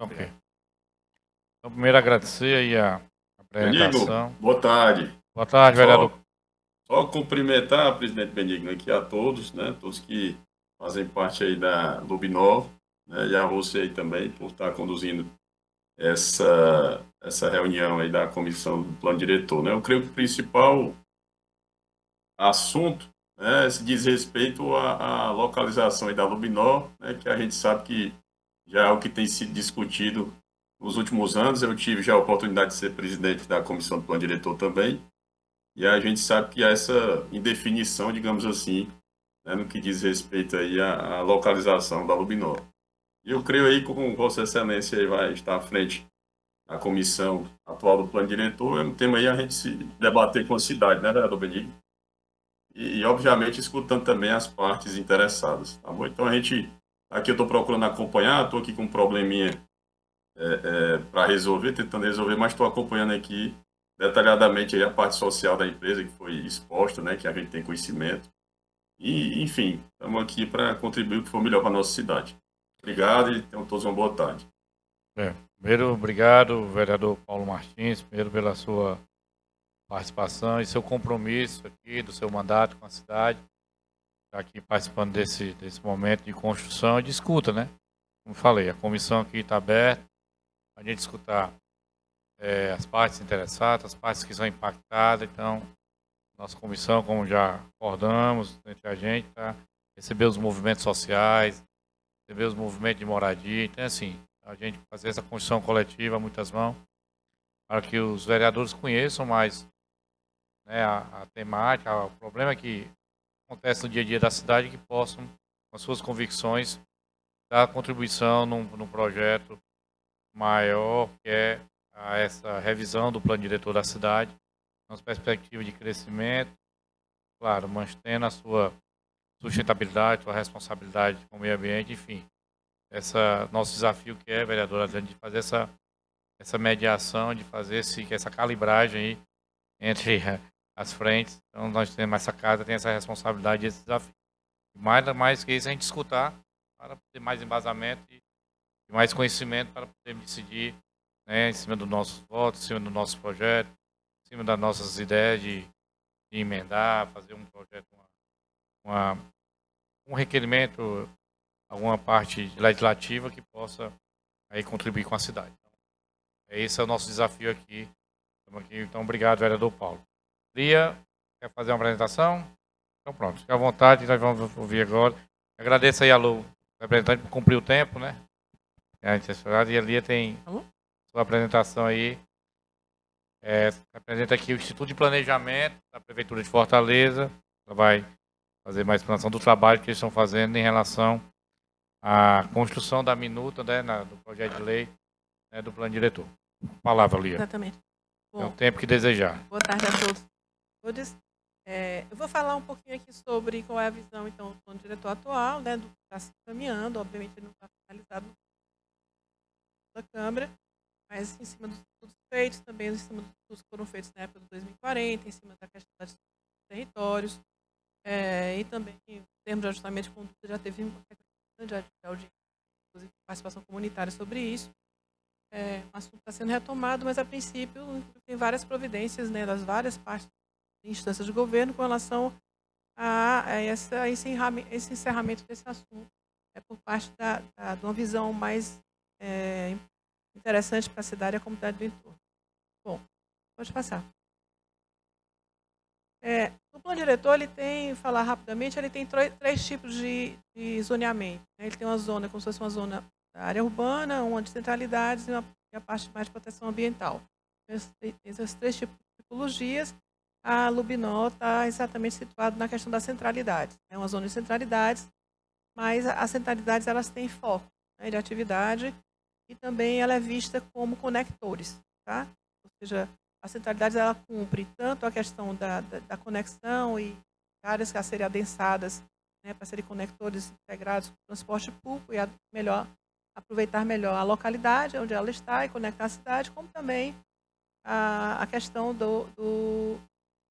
Ok. Então, primeiro agradecer aí a apresentação. Benigno, boa tarde. Boa tarde, vereador. Só cumprimentar, presidente Benigno, aqui a todos, né, todos que fazem parte aí da Lubinor, né, e a você aí também por estar conduzindo essa reunião aí da comissão do plano diretor, né. Eu creio que o principal assunto, né, se diz respeito à localização aí da Lubinor, né, que a gente sabe que já é o que tem sido discutido nos últimos anos. Eu tive já a oportunidade de ser presidente da comissão do plano diretor também, e a gente sabe que há essa indefinição, digamos assim, né, no que diz respeito aí à localização da Lubinor. E eu creio aí que com Vossa Excelência aí vai estar à frente da comissão atual do plano diretor. É um tema aí a gente se debater com a cidade, né, vereador Benigno? E obviamente, escutando também as partes interessadas, tá bom? Então, aqui eu estou procurando acompanhar, estou aqui com um probleminha para resolver, tentando resolver, mas estou acompanhando aqui detalhadamente aí a parte social da empresa que foi exposta, né, que a gente tem conhecimento. E, enfim, estamos aqui para contribuir o que for melhor para a nossa cidade. Obrigado e tenham todos uma boa tarde. Primeiro, obrigado, vereador Paulo Martins, primeiro pela sua participação e seu compromisso aqui, do seu mandato com a cidade, estar aqui participando desse momento de construção e de escuta, né? Como falei, a comissão aqui está aberta para a gente escutar as partes interessadas, as partes que são impactadas. Então, nossa comissão, como já acordamos entre a gente, tá? Receber os movimentos sociais, receber os movimentos de moradia. Então, assim, a gente fazer essa construção coletiva a muitas mãos, para que os vereadores conheçam mais, né, a temática, o problema que acontece no dia a dia da cidade, que possam, com as suas convicções, dar contribuição num projeto maior, que é essa revisão do plano diretor da cidade, com perspectiva de crescimento, claro, mantendo a sua sustentabilidade, sua responsabilidade com o meio ambiente, enfim. Nosso desafio que é, vereador Adriano, de fazer essa mediação, de fazer essa calibragem aí entre as frentes. Então, nós temos essa casa, tem essa responsabilidade e esse desafio. Mais que isso, a gente escutar para ter mais embasamento e mais conhecimento para poder decidir, né, em cima dos nossos votos, em cima do nosso projeto, em cima das nossas ideias de emendar, fazer um projeto, um requerimento, alguma parte legislativa que possa aí contribuir com a cidade. Então, esse é o nosso desafio aqui. Então, obrigado, vereador Paulo. Lia, quer fazer uma apresentação? Então, pronto, fica à vontade, nós vamos ouvir agora. Agradeço aí a Lu, representante, por cumprir o tempo, né? E a Lia tem sua apresentação aí. Representa aqui o Instituto de Planejamento da Prefeitura de Fortaleza. Ela vai fazer mais explanação do trabalho que eles estão fazendo em relação à construção da minuta, né, do projeto de lei, né, do plano diretor. Palavra, Lia. Exatamente. Bom, é o tempo que desejar. Boa tarde a todos. Eu vou falar um pouquinho aqui sobre qual é a visão, então, do plano diretor atual, né, do que está se caminhando. Obviamente, ele não está finalizado da Câmara, mas em cima dos estudos feitos, também em cima dos estudos que foram feitos na época de 2040, em cima da questão dos territórios, e também, em termos de ajustamento de conduta, já teve uma grande de participação comunitária sobre isso. O assunto está sendo retomado, mas, a princípio, tem várias providências, né, das várias partes de instâncias de governo com relação a esse encerramento desse assunto, por parte de uma visão mais interessante para a cidade e a comunidade do entorno. Bom, pode passar. O plano diretor, falar rapidamente, ele tem três tipos de zoneamento. Ele tem uma zona, como se fosse uma zona da área urbana, uma de centralidades e a parte mais de proteção ambiental. Esses três tipos de tipologias. A Lubinó está exatamente situada na questão das centralidades. É uma zona de centralidades, mas as centralidades elas têm foco, né, de atividade, e também ela é vista como conectores. Tá? Ou seja, as centralidades ela cumpre tanto a questão da conexão e áreas a serem adensadas, né, para serem conectores integrados com o transporte público e aproveitar melhor a localidade onde ela está e conectar a cidade, como também a questão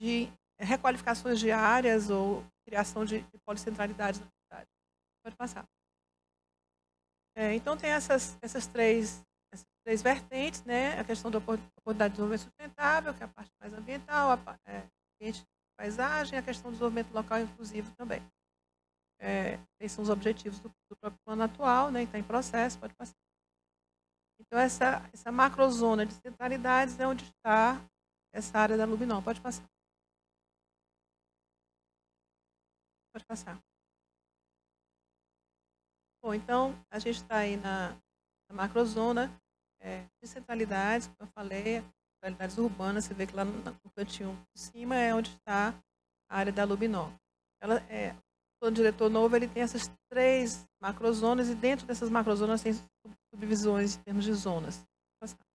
de requalificações de áreas ou criação de policentralidades na cidade. Pode passar. Então, tem essas três vertentes, né? A questão da oportunidade de desenvolvimento sustentável, que é a parte mais ambiental, ambiente de paisagem, a questão do desenvolvimento local inclusivo também. Esses são os objetivos do próprio plano atual, né? Que está em processo, pode passar. Então, essa macrozona de centralidades é onde está essa área da Lubinó. Pode passar. Pode passar. Bom, então, a gente está aí na macrozona de centralidades, como eu falei, centralidades urbanas. Você vê que lá no cantinho de cima é onde está a área da Lubinó. O plano diretor novo ele tem essas três macrozonas e dentro dessas macrozonas tem subdivisões em termos de zonas. Pode passar.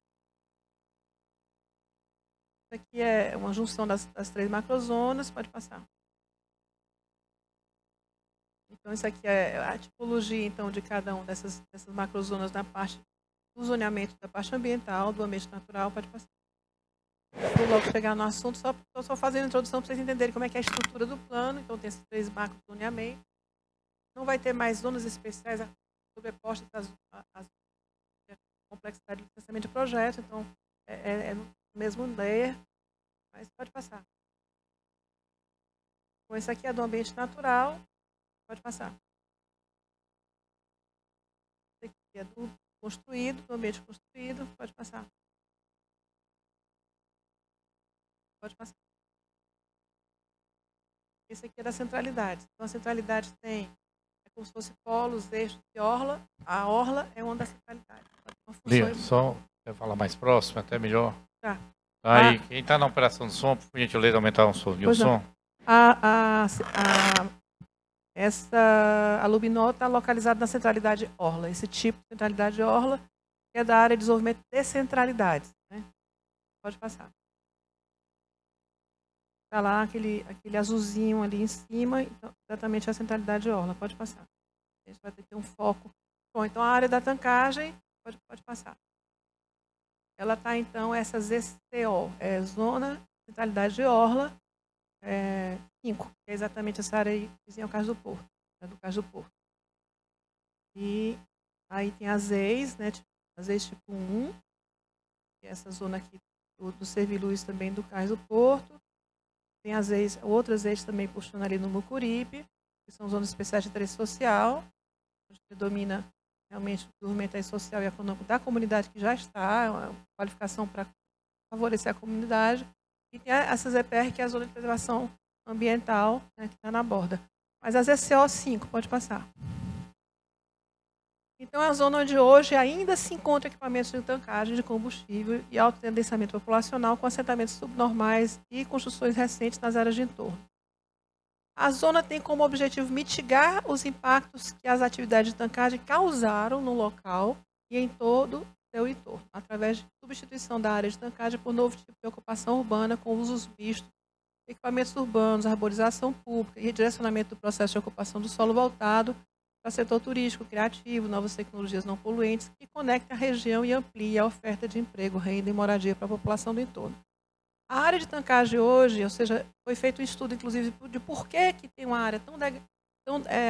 Isso aqui é uma junção das três macrozonas. Pode passar. Então, isso aqui é a tipologia então, de cada uma dessas macrozonas na parte do zoneamento da parte ambiental, do ambiente natural, pode passar. Vou logo chegar no assunto, só fazendo a introdução para vocês entenderem como é que é a estrutura do plano. Então, tem esses 3 marcos de zoneamento. Não vai ter mais zonas especiais sobrepostas às complexidade do licenciamento de projeto. Então, é no mesmo layer, mas pode passar. Então, esse aqui é do ambiente natural, pode passar. Esse aqui é do construído, do ambiente construído, pode passar. Pode passar. Esse aqui é da centralidade. Então, a centralidade tem, como se fosse polos, eixos e orla. A orla é uma das centralidades. Lia, só quer falar mais próximo, até melhor. Tá. Aí, quem está na operação de som, por gentileza, aumentar o som. A Lubinol está localizada na centralidade orla. Esse tipo de centralidade orla é da área de desenvolvimento de centralidades. Né? Pode passar. Está lá aquele azulzinho ali em cima, então, exatamente a centralidade orla. Pode passar. A gente vai ter que ter um foco. Bom, então a área da tancagem, pode passar. Ela está, então, essa ZCO, Zona Centralidade de Orla 5, que é exatamente essa área aí, vizinha ao Cais do Porto, do Cais do Porto. E aí tem as EIs, né, as EIs tipo 1, que é essa zona aqui do Serviluz também do Cais do Porto. Tem as EIs, outras EIs também puxando ali no Mucuripe, que são zonas especiais de interesse social, onde predomina realmente o desenvolvimento social e econômico da comunidade que já está, uma qualificação para favorecer a comunidade. E tem essas EPR, que é a Zona de Preservação Ambiental, né, que está na borda. Mas as ECO5, pode passar. Então, é a zona onde hoje ainda se encontra equipamentos de tancagem de combustível e alto tendenciamento populacional, com assentamentos subnormais e construções recentes nas áreas de entorno. A zona tem como objetivo mitigar os impactos que as atividades de tancagem causaram no local e em todo o seu entorno, através de substituição da área de tancagem por novo tipo de ocupação urbana com usos mistos, equipamentos urbanos, arborização pública e redirecionamento do processo de ocupação do solo voltado para o setor turístico, criativo, novas tecnologias não poluentes, que conecta a região e amplia a oferta de emprego, renda e moradia para a população do entorno. A área de tancagem hoje, ou seja, foi feito um estudo, inclusive, de por que tem uma área tão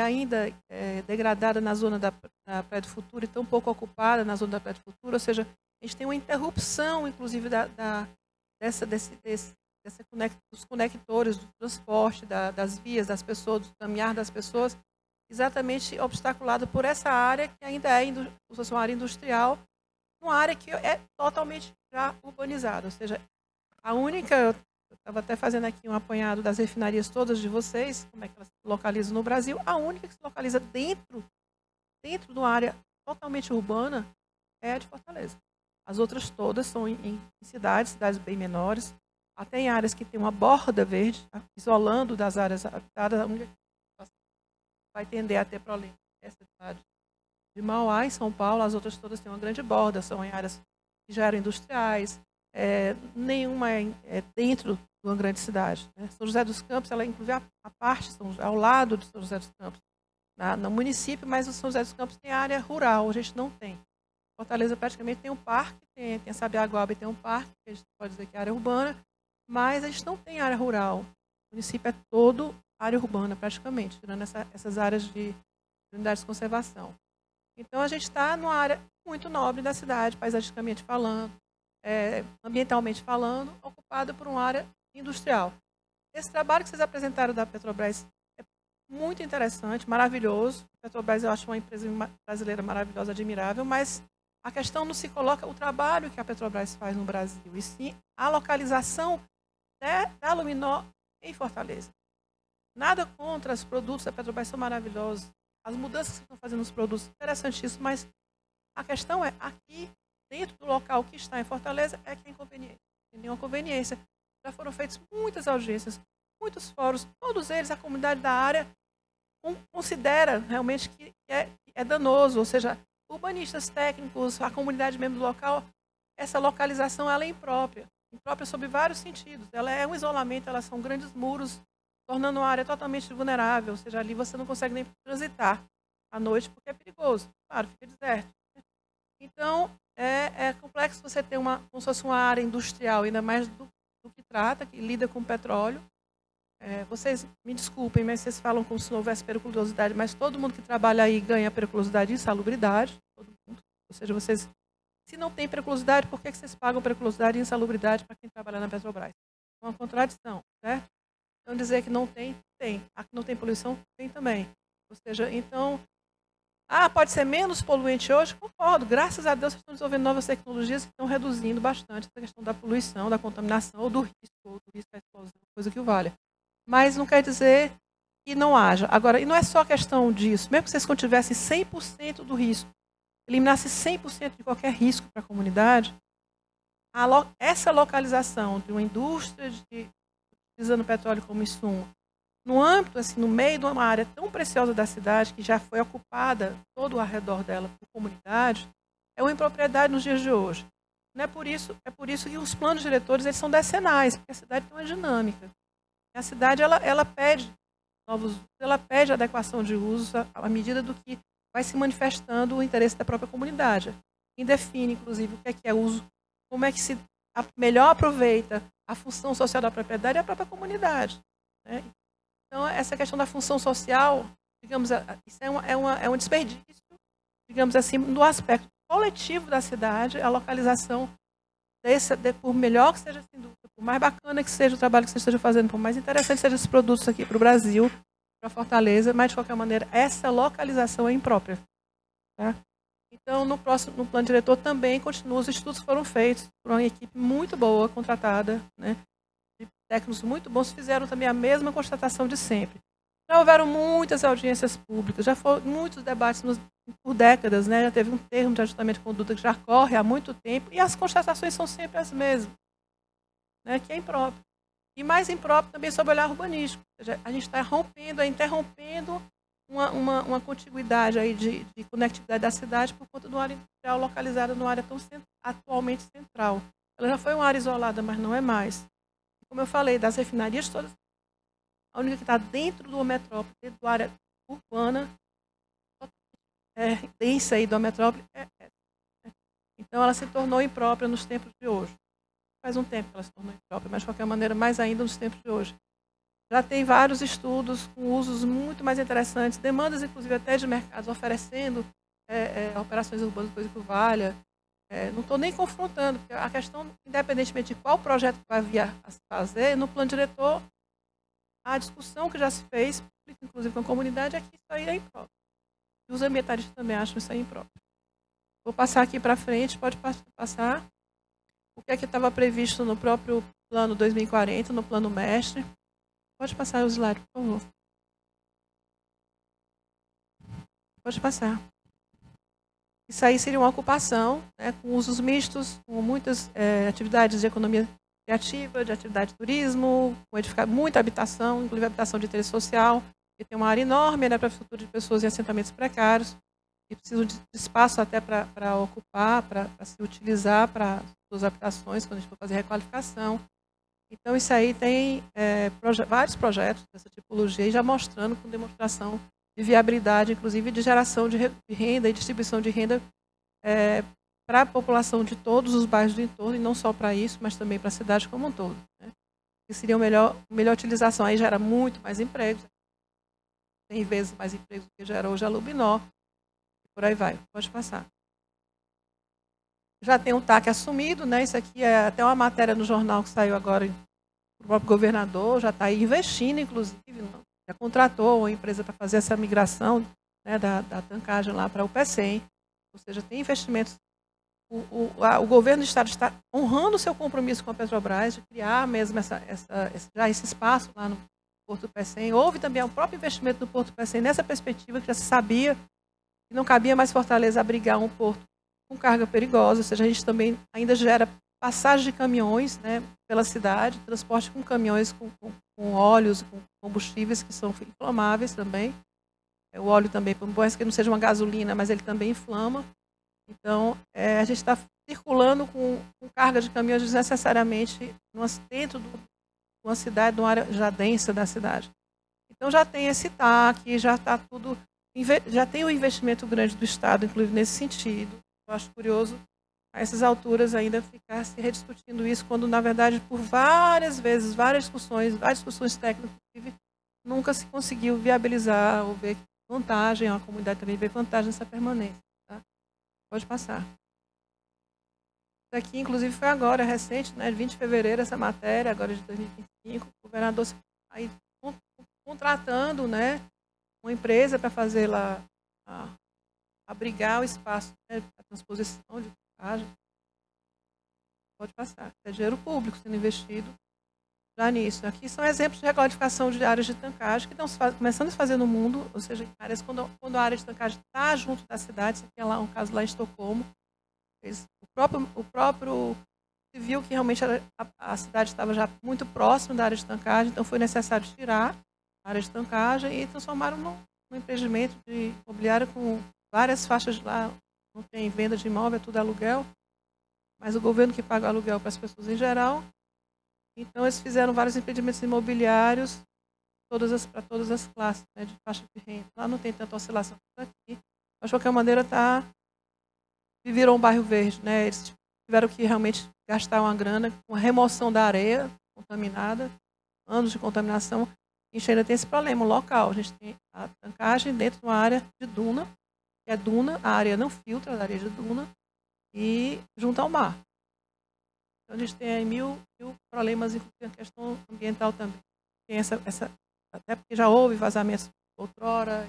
ainda degradada na zona da Praia do Futuro e tão pouco ocupada na zona da Praia do Futuro, ou seja, a gente tem uma interrupção, inclusive, dos conectores, do transporte, das vias das pessoas, do caminhar das pessoas, exatamente obstaculado por essa área que ainda é uma área industrial, uma área que é totalmente já urbanizada, ou seja, a única, eu estava até fazendo aqui um apanhado das refinarias todas de vocês, como é que elas se localizam no Brasil, a única que se localiza dentro de uma área totalmente urbana é a de Fortaleza. As outras todas são em cidades bem menores, até em áreas que tem uma borda verde, isolando das áreas habitadas, a única que vai tender a ter problema essa cidade de Mauá, em São Paulo, as outras todas têm uma grande borda, são em áreas que já eram industriais, nenhuma é dentro de uma grande cidade. Né? São José dos Campos, ela inclusive a parte, ao lado de São José dos Campos, no município, mas o São José dos Campos tem área rural, a gente não tem. Fortaleza praticamente tem um parque, tem a Sabiaguaba e tem um parque, que a gente pode dizer que é área urbana, mas a gente não tem área rural. O município é todo área urbana, praticamente, tirando essas áreas de unidades de conservação. Então, a gente está numa área muito nobre da cidade, paisagicamente falando, ambientalmente falando, ocupada por uma área industrial. Esse trabalho que vocês apresentaram da Petrobras é muito interessante, maravilhoso. A Petrobras eu acho uma empresa brasileira maravilhosa, admirável, mas a questão não se coloca o trabalho que a Petrobras faz no Brasil, e sim a localização da Luminor em Fortaleza. Nada contra os produtos da Petrobras, são maravilhosos. As mudanças que estão fazendo nos produtos, interessantíssimo, mas a questão é, aqui, dentro do local que está em Fortaleza, é que é inconveniente. Tem nenhuma conveniência. Já foram feitas muitas audiências, muitos fóruns, todos eles, a comunidade da área considera realmente que é danoso, ou seja, urbanistas técnicos, a comunidade mesmo do local, essa localização ela é imprópria sob vários sentidos. Ela é um isolamento, elas são grandes muros, tornando uma área totalmente vulnerável, ou seja, ali você não consegue nem transitar à noite porque é perigoso. Claro, fica deserto. Então, é complexo você ter como se fosse uma área industrial, ainda mais do que trata, que lida com petróleo. Vocês me desculpem, mas vocês falam como se não houvesse periculosidade, mas todo mundo que trabalha aí ganha periculosidade e insalubridade. Todo mundo. Ou seja, vocês, se não tem periculosidade, por que vocês pagam periculosidade e insalubridade para quem trabalha na Petrobras? É uma contradição, certo? Então, dizer que não tem, tem. Aqui não tem poluição, tem também. Ou seja, então, pode ser menos poluente hoje? Concordo. Graças a Deus, vocês estão desenvolvendo novas tecnologias que estão reduzindo bastante essa questão da poluição, da contaminação ou do risco da explosão, coisa que o valha. Mas não quer dizer que não haja. Agora, e não é só questão disso. Mesmo que vocês contivessem 100% do risco, eliminasse 100% de qualquer risco para a comunidade, essa localização de uma indústria utilizando petróleo como insumo, no âmbito, assim, no meio de uma área tão preciosa da cidade, que já foi ocupada todo ao redor dela por comunidade, é uma impropriedade nos dias de hoje. Não é por isso que os planos diretores eles são decenais, porque a cidade tem uma dinâmica. A cidade ela pede ela pede adequação de usos à medida do que vai se manifestando o interesse da própria comunidade. Quem define, inclusive, o que é uso, como é que se melhor aproveita a função social da propriedade é a própria comunidade, né? Então, essa questão da função social, digamos, isso é um desperdício, digamos assim, no aspecto coletivo da cidade, a localização por melhor que seja essa indústria, por mais bacana que seja o trabalho que você esteja fazendo, por mais interessante seja esses produtos aqui para o Brasil, para Fortaleza, mas de qualquer maneira, essa localização é imprópria. Tá? Então, no plano diretor também continua, os estudos foram feitos por uma equipe muito boa, contratada, né, de técnicos muito bons, fizeram também a mesma constatação de sempre. Já houveram muitas audiências públicas, já foram muitos debates por décadas, né? Já teve um termo de ajustamento de conduta que já corre há muito tempo, e as constatações são sempre as mesmas, né? Que é impróprio. E mais impróprio também sobre o olhar urbanístico. Ou seja, a gente está interrompendo uma contiguidade aí de conectividade da cidade por conta de uma área industrial localizada numa área tão atualmente central. Ela já foi uma área isolada, mas não é mais. Como eu falei, das refinarias todas, a única que está dentro de uma metrópole, dentro da área urbana, densa aí da metrópole, então ela se tornou imprópria nos tempos de hoje. Faz um tempo que ela se tornou imprópria, mas de qualquer maneira, mais ainda nos tempos de hoje. Já tem vários estudos com usos muito mais interessantes, demandas inclusive até de mercados oferecendo operações urbanas, coisa que valha. Não estou nem confrontando, porque a questão, independentemente de qual projeto vai vir a se fazer, no plano diretor, a discussão que já se fez, inclusive com a comunidade, é que isso aí é impróprio. E os ambientalistas também acham isso aí impróprio. Vou passar aqui para frente, pode passar. O que é que estava previsto no próprio plano 2040, no plano mestre. Pode passar o slide, por favor. Pode passar. Isso aí seria uma ocupação, né, com usos mistos, com muitas atividades de economia criativa, de atividade de turismo, com muita habitação, inclusive habitação de interesse social, que tem uma área enorme, né, para a infraestrutura de pessoas em assentamentos precários, e precisam de espaço até para ocupar, para se utilizar para suas habitações, quando a gente for fazer requalificação. Então, isso aí tem vários projetos dessa tipologia, já mostrando com demonstração de viabilidade, inclusive de geração de renda e distribuição de renda para a população de todos os bairros do entorno, e não só para isso, mas também para a cidade como um todo. Né? Que seria melhor utilização, aí gera muito mais empregos, 100 vezes mais empregos do que gera hoje a Lubinó, e por aí vai. Pode passar. Já tem um TAC assumido, né? Isso aqui é até uma matéria no jornal que saiu agora, o próprio governador já está investindo, inclusive, já contratou uma empresa para fazer essa migração, né, da tancagem lá para o PECEM, ou seja, tem investimentos. O governo do estado está honrando o seu compromisso com a Petrobras de criar mesmo esse espaço lá no Porto do PECEM. Houve também o próprio investimento no Porto do PECEM nessa perspectiva, que já se sabia que não cabia mais Fortaleza abrigar um porto com carga perigosa, ou seja, a gente também ainda gera passagem de caminhões, né, pela cidade, transporte com caminhões com óleos, com combustíveis que são inflamáveis também. O óleo também, por mais que não seja uma gasolina, mas ele também inflama. Então, a gente está circulando com carga de caminhões desnecessariamente dentro de uma cidade, de uma área já densa da cidade. Então, já tem esse TAC, já está tudo, já tem um investimento grande do Estado, inclusive nesse sentido. Eu acho curioso a essas alturas ainda ficar se rediscutindo isso, quando na verdade por várias vezes, várias discussões técnicas, inclusive, nunca se conseguiu viabilizar ou ver vantagem, a comunidade também vê vantagem nessa permanência. Tá? Pode passar. Isso aqui, inclusive, foi agora, recente, né, 20 de fevereiro, essa matéria, agora de 2025, o governador aí contratando, né, uma empresa para fazer lá, abrigar o espaço, né, a transposição de tancagem. Pode passar. É dinheiro público sendo investido já nisso. Aqui são exemplos de recodificação de áreas de tancagem que estão começando a se fazer no mundo, ou seja, áreas quando a área de tancagem está junto da cidade. Isso aqui é lá, um caso lá em Estocolmo. O próprio se viu que realmente a cidade estava já muito próxima da área de tancagem, então foi necessário tirar a área de tancagem e transformaram num empreendimento de imobiliário com várias faixas de lá. Não tem venda de imóvel, é tudo aluguel, mas o governo que paga o aluguel para as pessoas em geral. Então, eles fizeram vários empreendimentos imobiliários para todas as classes, né, de faixa de renda. Lá não tem tanta oscilação quanto aqui. Mas, de qualquer maneira, virou um bairro verde. Né? Eles tiveram que realmente gastar uma grana com a remoção da areia contaminada, anos de contaminação. A gente ainda tem esse problema local. A gente tem a tancagem dentro de uma área de duna, que é duna, a área não filtra, a areia de duna, e junto ao mar. Então, a gente tem aí mil problemas, inclusive a questão ambiental também. Tem até porque já houve vazamentos outrora.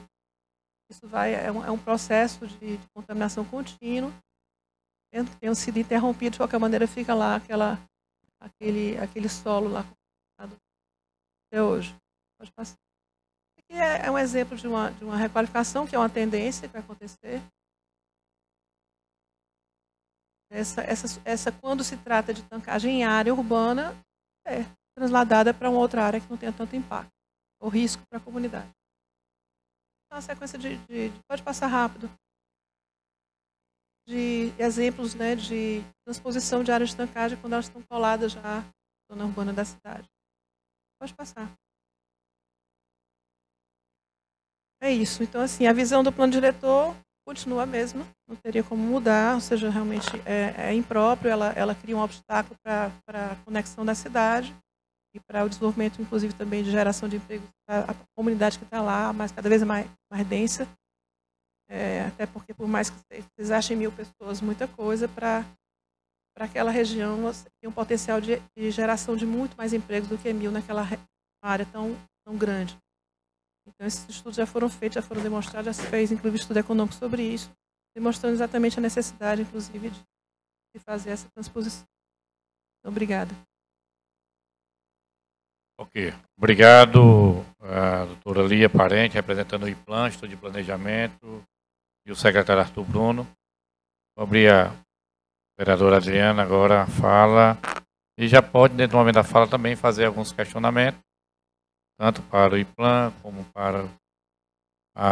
Isso é um processo de contaminação contínuo. Tendo sido interrompido, de qualquer maneira, fica lá aquele solo lá até hoje. Pode passar. Aqui é um exemplo de uma requalificação, que é uma tendência que vai acontecer. Essa, quando se trata de tancagem em área urbana, é trasladada para uma outra área que não tenha tanto impacto ou risco para a comunidade. Então, a sequência pode passar rápido, de exemplos, né, de transposição de áreas de tancagem quando elas estão coladas já na zona urbana da cidade. Pode passar. É isso. Então, assim, a visão do plano diretor continua a mesma, não teria como mudar, ou seja, realmente é impróprio, ela cria um obstáculo para a conexão da cidade e para o desenvolvimento, inclusive, também de geração de empregos para a comunidade que está lá, mas cada vez mais densa, até porque, por mais que vocês achem 1000 pessoas, muita coisa, para aquela região tem um potencial de geração de muito mais empregos do que 1000 naquela área tão grande. Então, esses estudos já foram feitos, já foram demonstrados, já se fez, inclusive, estudo econômico sobre isso, demonstrando exatamente a necessidade, inclusive, de fazer essa transposição. Então, obrigada. Ok. Obrigado, a doutora Lia Parente, representando o IPLAN, Instituto de Planejamento, e o secretário Arthur Bruno. Vou abrir a vereadora Adriana agora a fala, e já pode, dentro do momento da fala, também fazer alguns questionamentos, tanto para o IPLAN como para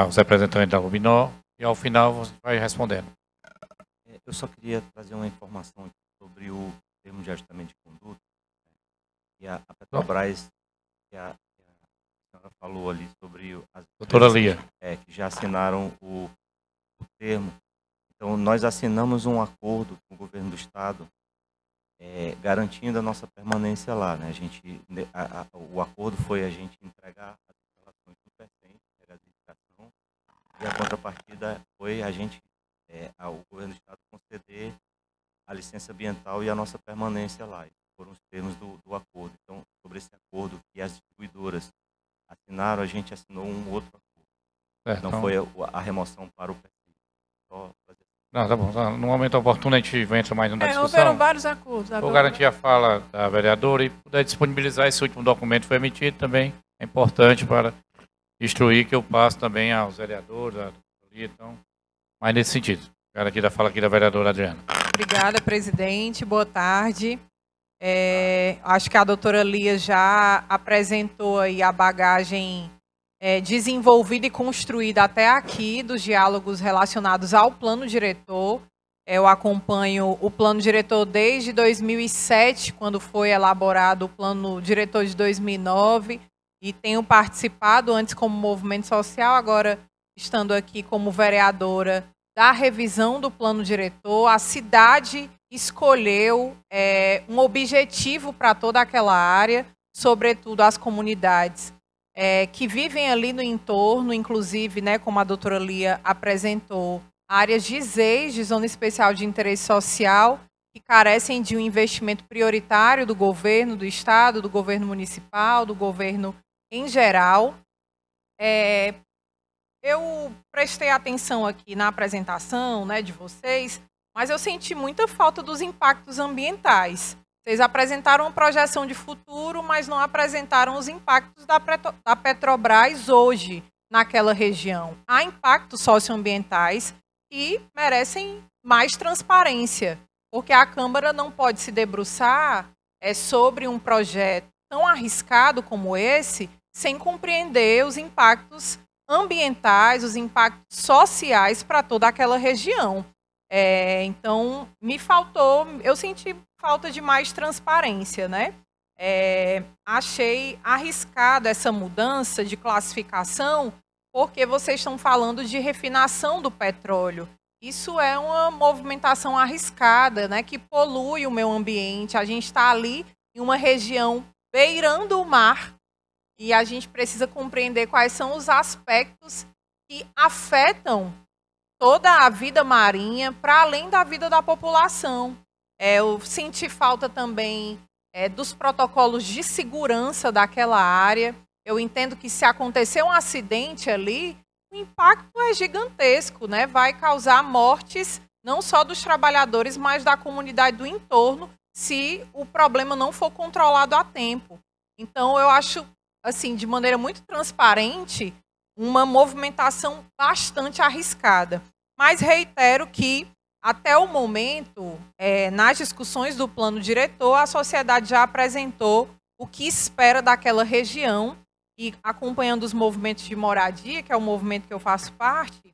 os representantes da Lubinor, e ao final você vai respondendo. Eu só queria trazer uma informação sobre o termo de ajustamento de conduta, e a Petrobras, que a senhora falou ali sobre as doutora Lia, que já assinaram o termo. Então, nós assinamos um acordo com o governo do Estado garantindo a nossa permanência lá. Né? O acordo foi a gente entregar as instalações do PECEM, a edificação, e a contrapartida foi o governo do Estado conceder a licença ambiental e a nossa permanência lá. Foram os termos do acordo. Então, sobre esse acordo que as distribuidoras assinaram, a gente assinou um outro acordo. Não foi a remoção para o PECEM. Não, tá bom. No momento oportuno a gente entra mais numa discussão. Houveram vários acordos. Vou garantir a fala da vereadora e puder disponibilizar esse último documento que foi emitido também. É importante para instruir que eu passo também aos vereadores, então, mas nesse sentido. Garantir a fala aqui da vereadora Adriana. Obrigada, presidente. Boa tarde. Acho que a doutora Lia já apresentou aí a bagagem desenvolvida e construída até aqui dos diálogos relacionados ao plano diretor. Eu acompanho o plano diretor desde 2007, quando foi elaborado o plano diretor de 2009, e tenho participado antes como movimento social, agora estando aqui como vereadora da revisão do plano diretor. A cidade escolheu um objetivo para toda aquela área, sobretudo as comunidades que vivem ali no entorno, inclusive, né, como a doutora Lia apresentou, áreas de ZEIS, de Zona Especial de Interesse Social, que carecem de um investimento prioritário do governo, do Estado, do governo municipal, do governo em geral. Eu prestei atenção aqui na apresentação, né, de vocês, mas eu senti muita falta dos impactos ambientais. Vocês apresentaram uma projeção de futuro, mas não apresentaram os impactos da Petrobras hoje naquela região. Há impactos socioambientais que merecem mais transparência, porque a Câmara não pode se debruçar sobre um projeto tão arriscado como esse sem compreender os impactos ambientais, os impactos sociais para toda aquela região. Então, eu senti falta de mais transparência, né? Achei arriscada essa mudança de classificação, porque vocês estão falando de refinação do petróleo. Isso é uma movimentação arriscada, né, que polui o meio ambiente. A gente está ali em uma região beirando o mar e a gente precisa compreender quais são os aspectos que afetam toda a vida marinha, para além da vida da população. Eu senti falta também dos protocolos de segurança daquela área. Eu entendo que se acontecer um acidente ali, o impacto é gigantesco, né? Vai causar mortes não só dos trabalhadores, mas da comunidade do entorno, se o problema não for controlado a tempo. Então, eu acho, assim, de maneira muito transparente, uma movimentação bastante arriscada. Mas reitero que, até o momento, nas discussões do plano diretor, a sociedade já apresentou o que espera daquela região e, acompanhando os movimentos de moradia, que é o movimento que eu faço parte,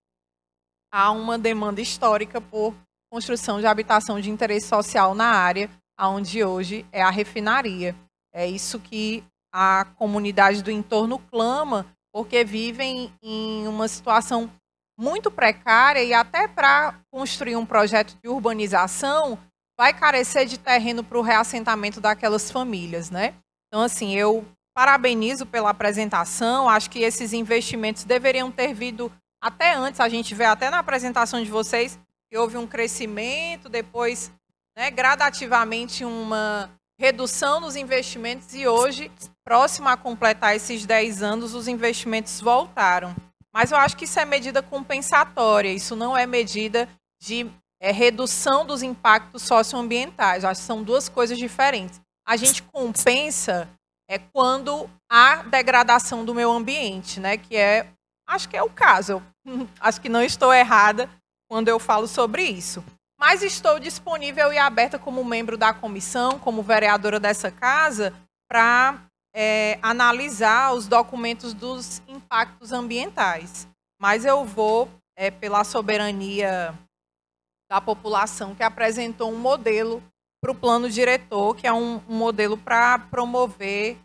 há uma demanda histórica por construção de habitação de interesse social na área, onde hoje é a refinaria. É isso que a comunidade do entorno clama, porque vivem em uma situação muito precária e até para construir um projeto de urbanização vai carecer de terreno para o reassentamento daquelas famílias, né? Então, assim, eu parabenizo pela apresentação, acho que esses investimentos deveriam ter vindo até antes. A gente vê até na apresentação de vocês que houve um crescimento, depois, né, gradativamente uma redução nos investimentos e hoje, próximo a completar esses 10 anos, os investimentos voltaram. Mas eu acho que isso é medida compensatória, isso não é medida de redução dos impactos socioambientais. Acho que são duas coisas diferentes. A gente compensa quando há degradação do meio ambiente, né? Acho que é o caso. Acho que não estou errada quando eu falo sobre isso. Mas estou disponível e aberta como membro da comissão, como vereadora dessa casa, para analisar os documentos dos impactos ambientais. Mas eu vou, pela soberania da população, que apresentou um modelo para o plano diretor, que é um modelo para promover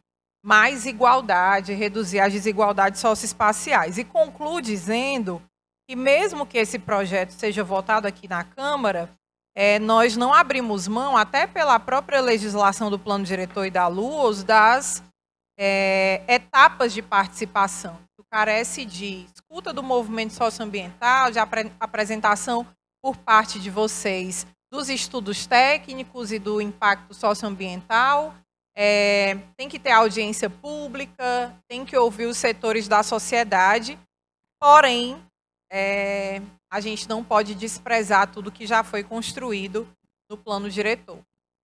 mais igualdade, reduzir as desigualdades socioespaciais. E concluo dizendo que, mesmo que esse projeto seja votado aqui na Câmara, nós não abrimos mão, até pela própria legislação do plano diretor e da LUOS, das etapas de participação. Que carece de escuta do movimento socioambiental, de apresentação por parte de vocês dos estudos técnicos e do impacto socioambiental. Tem que ter audiência pública, tem que ouvir os setores da sociedade, porém, a gente não pode desprezar tudo que já foi construído no plano diretor.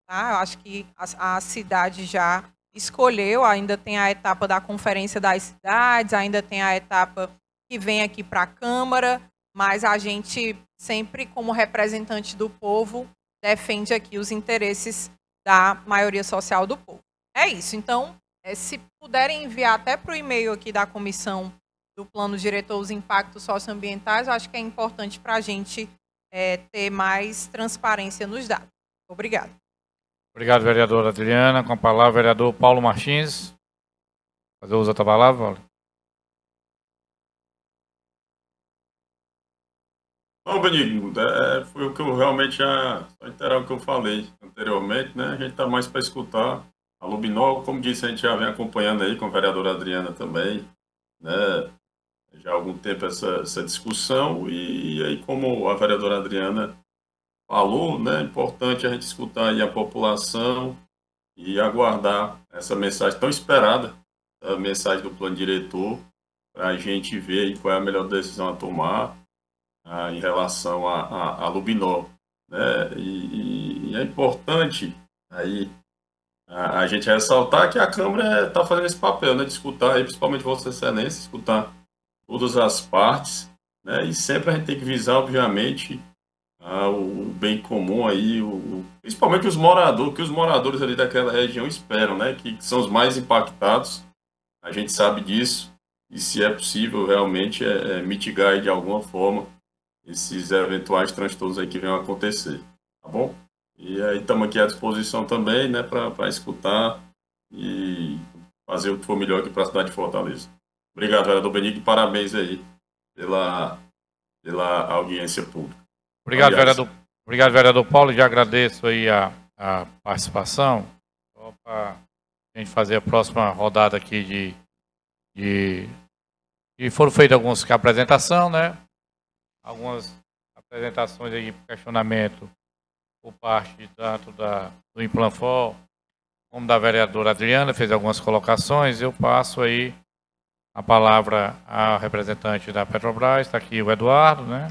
Tá? Eu acho que a cidade já escolheu, ainda tem a etapa da Conferência das Cidades, ainda tem a etapa que vem aqui para a Câmara, mas a gente sempre, como representante do povo, defende aqui os interesses da maioria social do povo. É isso. Então, se puderem enviar até para o e-mail aqui da comissão do plano diretor os impactos socioambientais, eu acho que é importante para a gente ter mais transparência nos dados. Obrigada. Obrigado, vereadora Adriana. Com a palavra, o vereador Paulo Martins. Fazer uso da tua palavra, Paulo. Não, Benigno, foi o que eu realmente já, só interar o que eu falei anteriormente, né? A gente está mais para escutar a Lubinol, como disse, a gente já vem acompanhando aí com a vereadora Adriana também, né? Já há algum tempo essa discussão, e aí como a vereadora Adriana falou, né? É importante a gente escutar aí a população e aguardar essa mensagem tão esperada, a mensagem do plano diretor, para a gente ver aí qual é a melhor decisão a tomar em relação a Lubinol, né? E é importante aí a gente ressaltar que a Câmara está fazendo esse papel, né? De escutar, aí, principalmente Vossa Excelência, escutar todas as partes, né? E sempre a gente tem que visar, obviamente, o bem comum aí, principalmente os moradores, que os moradores ali daquela região esperam, né? Que são os mais impactados, a gente sabe disso, e se é possível realmente mitigar aí de alguma forma esses eventuais transtornos aí que venham a acontecer, tá bom? E aí estamos aqui à disposição também, né, para escutar e fazer o que for melhor aqui para a cidade de Fortaleza. Obrigado, vereador Benigno, parabéns aí pela audiência pública. Obrigado, vereador. Obrigado, vereador Paulo. Já agradeço aí a participação. Só para a gente fazer a próxima rodada aqui e foram feitas algumas apresentações, né? Algumas apresentações aí, questionamento por parte tanto do Implanfor como da vereadora Adriana, fez algumas colocações. Eu passo aí a palavra à representante da Petrobras, está aqui o Eduardo, né?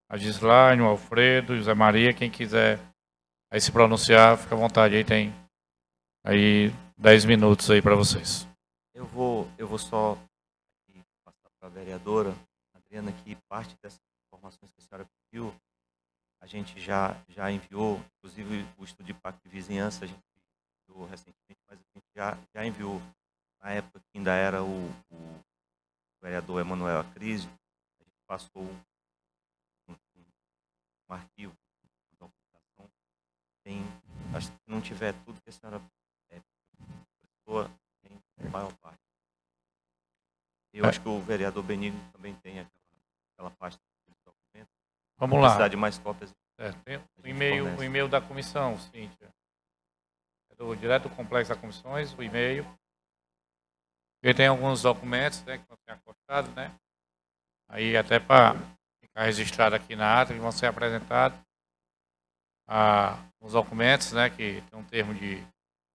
A Gislaine, o Alfredo, o José Maria, quem quiser aí se pronunciar, fica à vontade, aí tem aí 10 minutos aí para vocês. Eu vou só passar para a vereadora Adriana que parte dessas informações que a senhora pediu, a gente já enviou, inclusive o estudo de impacto de vizinhança, a gente enviou recentemente, mas a gente já enviou, na época que ainda era o vereador Emanuel Acrisio, a gente passou um arquivo de documentação, acho que não tiver tudo que a senhora tem a maior parte. Eu acho que o vereador Benigno também tem aquela parte do documento. Vamos lá. Precisar de mais cópias. Tem o e-mail da comissão, Cíntia. É direto do complexo das comissões, o e-mail. Ele tem alguns documentos, né, que vão ser acostados, né? Aí até para ficar registrado aqui na ata, que vão ser apresentados os documentos, né, que tem um termo de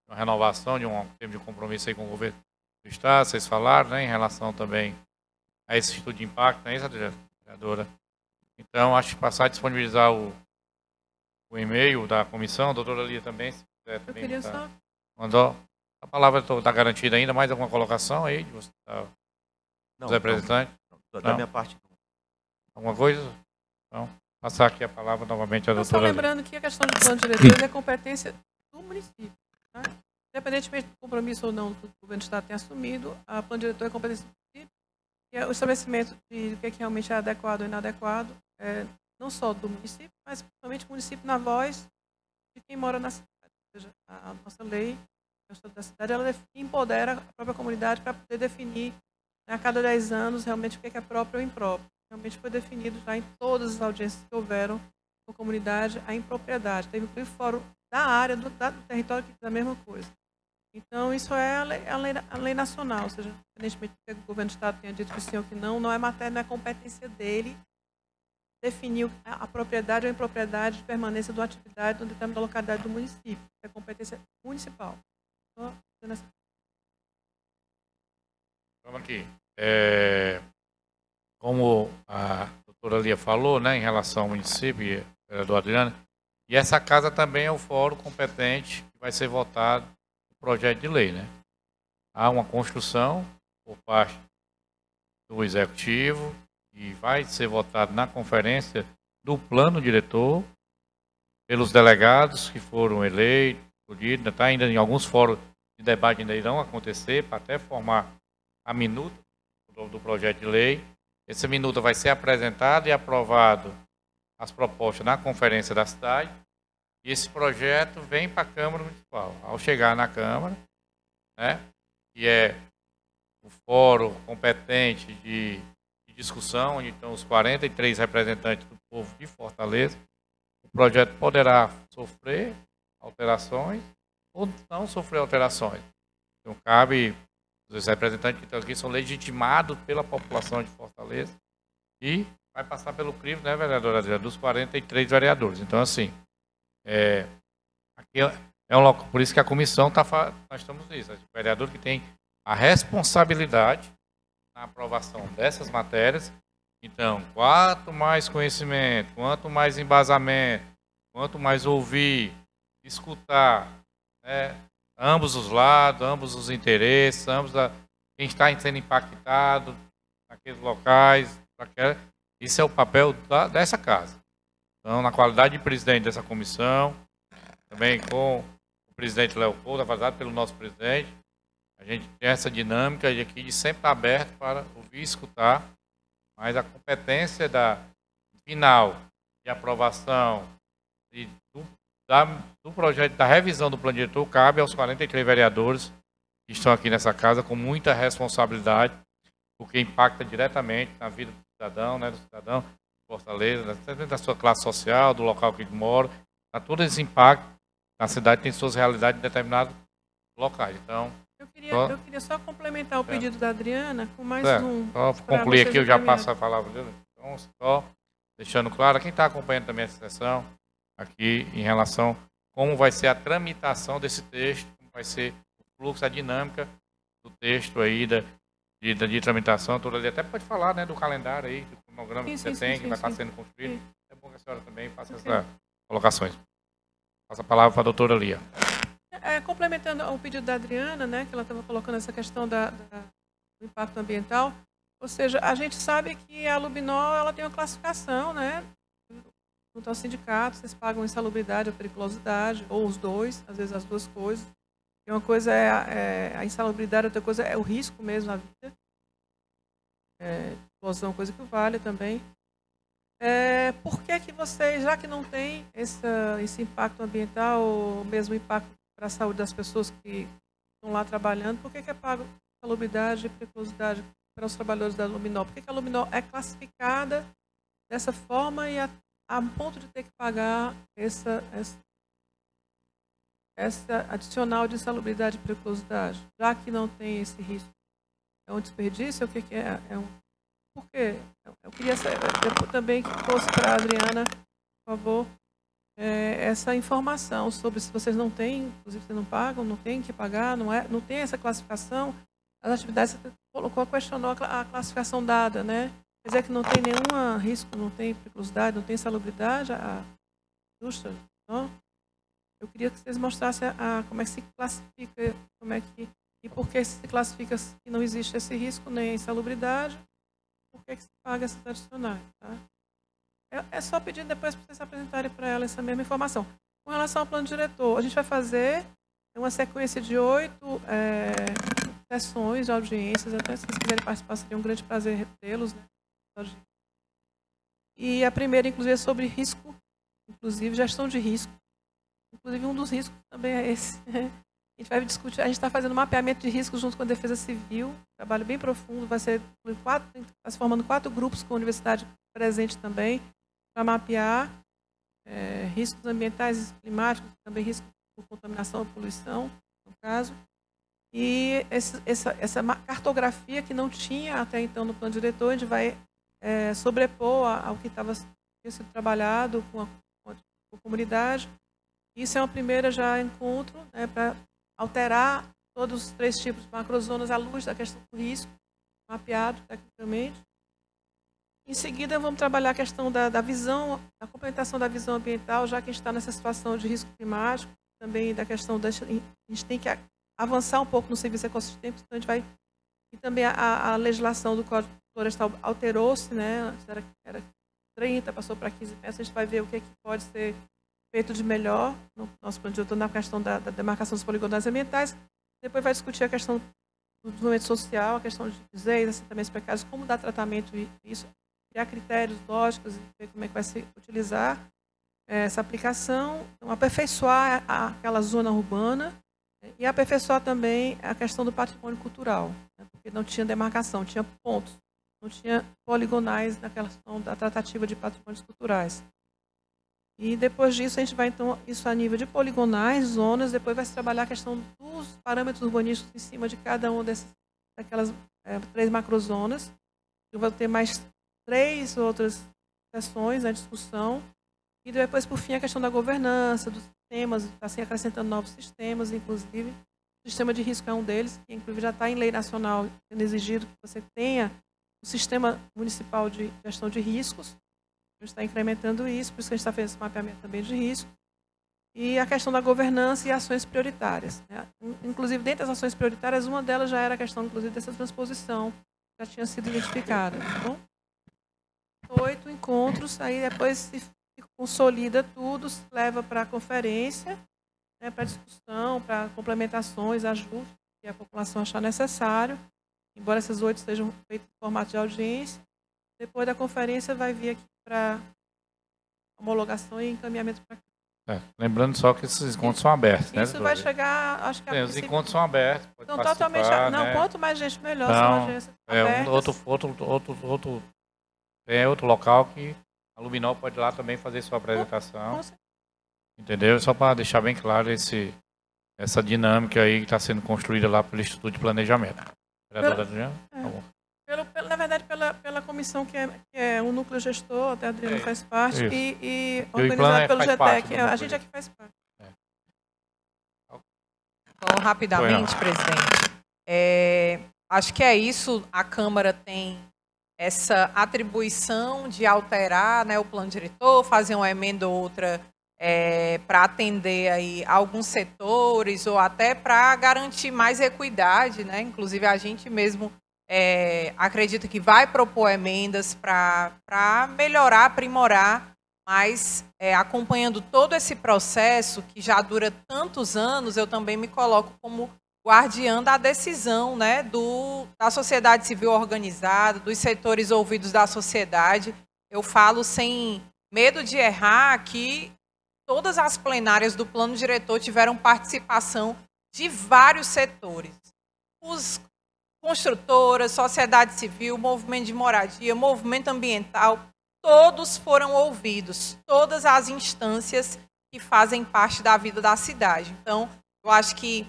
uma renovação, de um termo de compromisso aí com o governo do Estado, vocês falaram, né, em relação também a esse estudo de impacto, não é isso, vereadora? Então, acho que passar a disponibilizar o e-mail da comissão, a doutora Lia também, se quiser também. Eu queria só... Mandou. A palavra está garantida ainda, mais alguma colocação aí? De você, dos representantes? Da minha parte. Alguma coisa? Então, passar aqui a palavra novamente à doutora. Só lembrando que a questão do plano diretor é competência do município. Tá? Independentemente do compromisso ou não que o governo do Estado tenha assumido, a plano diretor é competência do município. E o estabelecimento de o que realmente é adequado ou inadequado, não só do município, mas principalmente o município na voz de quem mora na cidade. Ou seja, a nossa lei, o Estado da cidade, ela empodera a própria comunidade para poder definir, né, a cada 10 anos realmente o que é próprio ou impróprio. Realmente foi definido já em todas as audiências que houveram com a comunidade a impropriedade. Teve o fórum da área, do território, que fez a mesma coisa. Então, isso é a lei nacional, ou seja, independentemente do que o governo do Estado tenha dito que sim ou que não é matéria, não é competência dele definir a propriedade ou a impropriedade de permanência de uma atividade no determinada localidade do município. É competência municipal. Então, vamos aqui. Como a doutora Lia falou, né, em relação ao município e a vereadora Adriana, e essa casa também é o fórum competente que vai ser votado no projeto de lei, né? Há uma construção por parte do executivo e vai ser votado na conferência do plano diretor pelos delegados que foram eleitos, escolhidos, está ainda em alguns fóruns de debate ainda irão acontecer para até formar a minuta do projeto de lei. Essa minuta vai ser apresentada e aprovado as propostas na conferência da cidade e esse projeto vem para a Câmara Municipal. Ao chegar na Câmara, né, que é o fórum competente de discussão, onde estão os 43 representantes povo de Fortaleza, o projeto poderá sofrer alterações ou não sofrer alterações. Então, cabe os representantes que estão aqui são legitimados pela população de Fortaleza e vai passar pelo crivo, né, vereadora Adriana, dos 43 vereadores. Então, assim, aqui é um local, por isso que a comissão nós estamos nisso. O vereador que tem a responsabilidade na aprovação dessas matérias. Então, quanto mais conhecimento, quanto mais embasamento, quanto mais ouvir, escutar, né, ambos os lados, ambos os interesses, quem está sendo impactado naqueles locais, isso é o papel dessa casa. Então, na qualidade de presidente dessa comissão, também com o presidente Leopoldo, avisado pelo nosso presidente, a gente tem essa dinâmica de aqui de sempre estar aberto para ouvir e escutar, mas a competência final de aprovação do projeto, da revisão do plano diretor, cabe aos 43 vereadores que estão aqui nessa casa com muita responsabilidade, porque impacta diretamente na vida do cidadão, né, de Fortaleza, da sua classe social, do local que ele mora. Todo esse impacto na cidade tem suas realidades em determinados locais. Então, eu queria só complementar o pedido da Adriana com mais um. Só concluir aqui, eu já passo a palavra dele. Então, só deixando claro, quem está acompanhando também essa sessão, aqui em relação a como vai ser a tramitação desse texto, como vai ser o fluxo, a dinâmica do texto aí, de tramitação, toda ali. Até pode falar, né, do calendário aí, do cronograma que você tem, que vai estar sendo construído. É bom que a senhora também faça essas colocações. Passa a palavra para a doutora Lia. Complementando o pedido da Adriana, né, que ela estava colocando essa questão do impacto ambiental, ou seja, a gente sabe que a Lubinol ela tem uma classificação, né, junto ao sindicato, vocês pagam insalubridade ou periculosidade, ou os dois, às vezes as duas coisas. E uma coisa é a insalubridade, outra coisa é o risco mesmo na vida. Explosão, coisa que vale também. Por que vocês, já que não tem esse impacto ambiental, ou mesmo impacto para a saúde das pessoas que estão lá trabalhando, por que é pago insalubridade e periculosidade para os trabalhadores da Luminol? Por que a Luminol é classificada dessa forma e a ponto de ter que pagar essa adicional de insalubridade e periculosidade, já que não tem esse risco? É um desperdício? O que é? Por quê? Eu queria também que fosse para a Adriana, por favor, essa informação sobre se vocês não têm, inclusive vocês não pagam, não tem que pagar, não tem essa classificação. As atividades você colocou, questionou a classificação dada, né? Quer dizer que não tem nenhum risco, não tem periculosidade, não tem salubridade, a indústria, não? Eu queria que vocês mostrassem como é que se classifica, e por que se classifica que não existe esse risco, nem a insalubridade, por que se paga essas adicionais, tá? É só pedir depois para vocês apresentarem para ela essa mesma informação. Com relação ao plano diretor, a gente vai fazer uma sequência de 8 sessões de audiências, até se vocês quiserem participar, seria um grande prazer tê-los, né? E a primeira, inclusive, é sobre risco, inclusive gestão de risco. Inclusive, um dos riscos também é esse. A gente vai discutir, a gente está fazendo um mapeamento de risco junto com a Defesa Civil, trabalho bem profundo, vai ser está se formando 4 grupos com a universidade presente também, para mapear riscos ambientais e climáticos, também riscos por contaminação ou poluição, no caso. E essa cartografia que não tinha até então no plano diretor, a gente vai sobrepor ao que tinha sido trabalhado com a comunidade. Isso é uma primeira já encontro, né, para alterar todos os 3 tipos de macrozonas à luz da questão do risco, mapeado tecnicamente. Em seguida, vamos trabalhar a questão da visão, da complementação da visão ambiental, já que a gente está nessa situação de risco climático, também da questão a gente tem que avançar um pouco no serviço ecossistêmico, então a gente vai. E também a legislação do Código Florestal alterou-se, né? Antes era 30, passou para 15 metros, a gente vai ver o que pode ser feito de melhor no nosso plano diretor na questão da demarcação dos poligonais ambientais. Depois vai discutir a questão do desenvolvimento social, a questão de ZEIs, assentamentos precários, como dar tratamento a isso, criar critérios lógicos e ver como é que vai se utilizar essa aplicação, então, aperfeiçoar aquela zona urbana e aperfeiçoar também a questão do patrimônio cultural, né, porque não tinha demarcação, tinha pontos. não tinha poligonais naquela questão da tratativa de patrimônios culturais. E depois disso, a gente vai, então, isso a nível de poligonais, zonas, depois vai se trabalhar a questão dos parâmetros urbanísticos em cima de cada uma daquelas 3 macrozonas. Eu vou ter mais 3 outras sessões na discussão. E depois, por fim, a questão da governança, dos sistemas, está se acrescentando novos sistemas, inclusive. O sistema de risco é um deles, que inclusive já está em lei nacional, sendo exigido que você tenha o sistema municipal de gestão de riscos. A gente está incrementando isso, por isso que a gente está fazendo esse mapeamento também de risco. E a questão da governança e ações prioritárias, né? Inclusive, dentre as ações prioritárias, uma delas já era a questão, inclusive, dessa transposição, que já tinha sido identificada. Então, 8 encontros, aí depois se consolida tudo, se leva para a conferência, né, para discussão, para complementações, ajustes que a população achar necessário, embora essas 8 sejam feitas em formato de audiência. Depois da conferência vai vir aqui para homologação e encaminhamento para cá. Lembrando só que esses encontros são abertos, né? Isso vai chegar, acho que a os encontros são abertos. Então, totalmente. Não, né? Quanto mais gente, melhor. São agências outro local que a Lubinol pode ir lá também fazer sua apresentação. Entendeu? Só para deixar bem claro essa dinâmica aí que está sendo construída lá pelo Instituto de Planejamento. Vereadora Adriana? Na verdade, pela comissão que é um núcleo gestor, até a Adriana faz parte, e organizado pelo GTEC. A gente aqui faz parte. Então, rapidamente, presidente. Acho que é isso. A Câmara tem essa atribuição de alterar, né, o plano diretor, fazer uma emenda ou outra para atender aí alguns setores ou até para garantir mais equidade, né? Inclusive, a gente mesmo acredita que vai propor emendas para melhorar, aprimorar, mas acompanhando todo esse processo que já dura tantos anos, eu também me coloco como guardiã da decisão, né, da sociedade civil organizada, dos setores ouvidos da sociedade. Eu falo sem medo de errar que todas as plenárias do plano diretor tiveram participação de vários setores. Os construtoras, sociedade civil, movimento de moradia, movimento ambiental, todos foram ouvidos, todas as instâncias que fazem parte da vida da cidade. Então, eu acho que,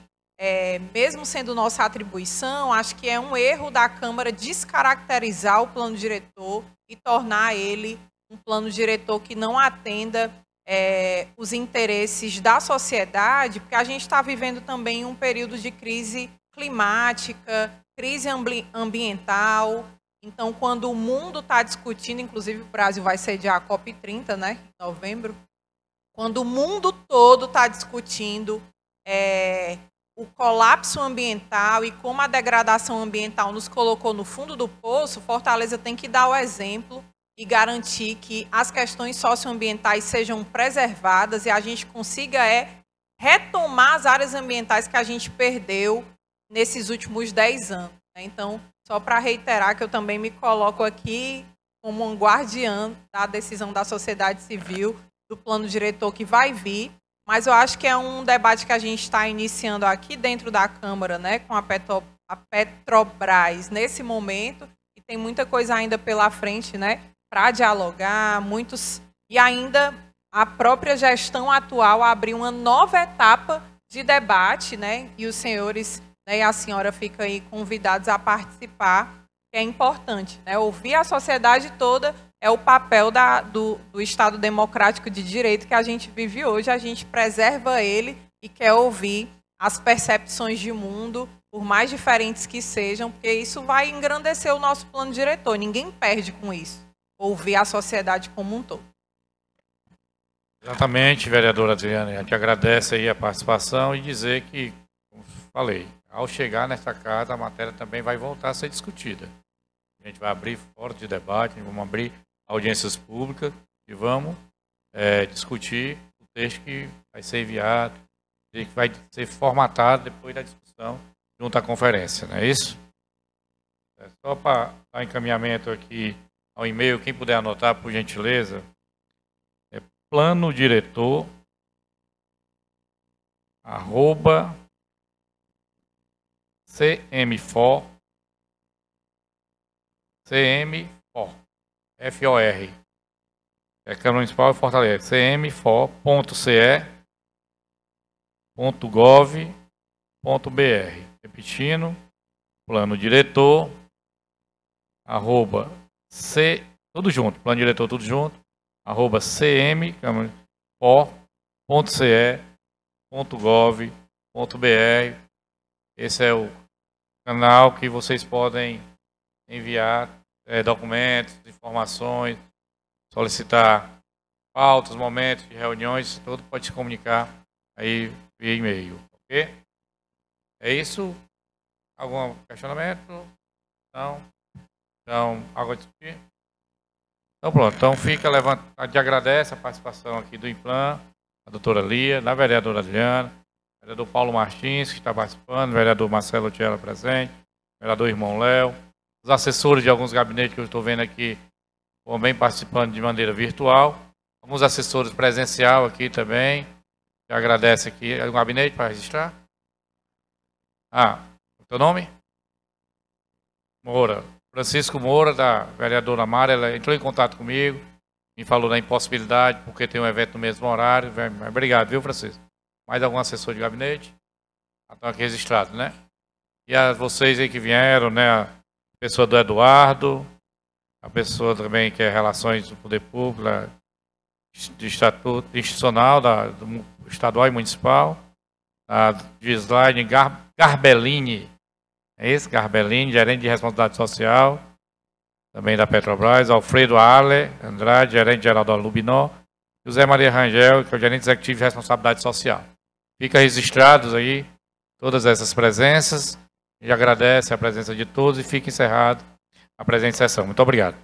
mesmo sendo nossa atribuição, acho que é um erro da Câmara descaracterizar o plano diretor e tornar ele um plano diretor que não atenda os interesses da sociedade, porque a gente está vivendo também um período de crise climática, crise ambiental. Então, quando o mundo está discutindo, inclusive o Brasil vai sediar a COP30, né, em novembro, quando o mundo todo está discutindo o colapso ambiental e como a degradação ambiental nos colocou no fundo do poço, Fortaleza tem que dar o exemplo e garantir que as questões socioambientais sejam preservadas e a gente consiga retomar as áreas ambientais que a gente perdeu nesses últimos 10 anos. Então, só para reiterar que eu também me coloco aqui como um guardiã da decisão da sociedade civil, do plano diretor que vai vir, mas eu acho que é um debate que a gente está iniciando aqui dentro da Câmara, né, com a Petrobras nesse momento, e tem muita coisa ainda pela frente, né, para dialogar, e ainda a própria gestão atual abriu uma nova etapa de debate, né, e os senhores, né, e a senhora fica aí convidados a participar, que é importante, né, ouvir a sociedade toda. É o papel do Estado democrático de direito que a gente vive hoje, a gente preserva ele e quer ouvir as percepções de mundo, por mais diferentes que sejam, porque isso vai engrandecer o nosso plano diretor, ninguém perde com isso, ouvir a sociedade como um todo. Exatamente, vereadora Adriana, a gente agradece aí a participação e dizer que, como falei, ao chegar nesta casa, a matéria também vai voltar a ser discutida. A gente vai abrir fórum de debate, vamos abrir audiências públicas e vamos discutir o texto que vai ser enviado, que vai ser formatado depois da discussão junto à conferência, não é isso? Só para dar encaminhamento aqui ao e-mail, quem puder anotar, por gentileza, planodiretor @cmfor CMFOR, F-O-R. É Câmara Municipal de Fortaleza, cmfor.ce.gov.br. Repetindo, plano diretor, tudo junto, plano diretor tudo junto, cmfor.ce.gov.br. Esse é o canal que vocês podem enviar documentos, informações, solicitar pautas, momentos de reuniões, tudo pode se comunicar aí via e-mail, ok? É isso? Algum questionamento? Não? Então, algo a discutir? Então pronto, então fica levantado, a gente agradece a participação aqui do IMPLAN, a doutora Lia, da vereadora Adriana, o vereador Paulo Martins, que está participando, o vereador Marcelo Tiela presente, o vereador Irmão Léo, os assessores de alguns gabinetes que eu estou vendo aqui, também participando de maneira virtual, alguns assessores presencial aqui também, que agradece aqui, o gabinete para registrar. O teu nome? Moura. Francisco Moura, da vereadora Mara, ela entrou em contato comigo, me falou da impossibilidade, porque tem um evento no mesmo horário. Obrigado, viu, Francisco? Mais algum assessor de gabinete? Estão aqui registrados, né? E a vocês aí que vieram, né? A pessoa do Eduardo, a pessoa também que é Relações do Poder Público, de Estatuto Institucional, do estadual e municipal, a Gislaine Garbellini. É esse, Garbellini, gerente de responsabilidade social, também da Petrobras, Alfredo Ale Andrade, gerente geral da Lubinó, José Maria Rangel, que é o gerente executivo de responsabilidade social. Fica registrados aí todas essas presenças, e agradece a presença de todos e fica encerrado a presente sessão. Muito obrigado.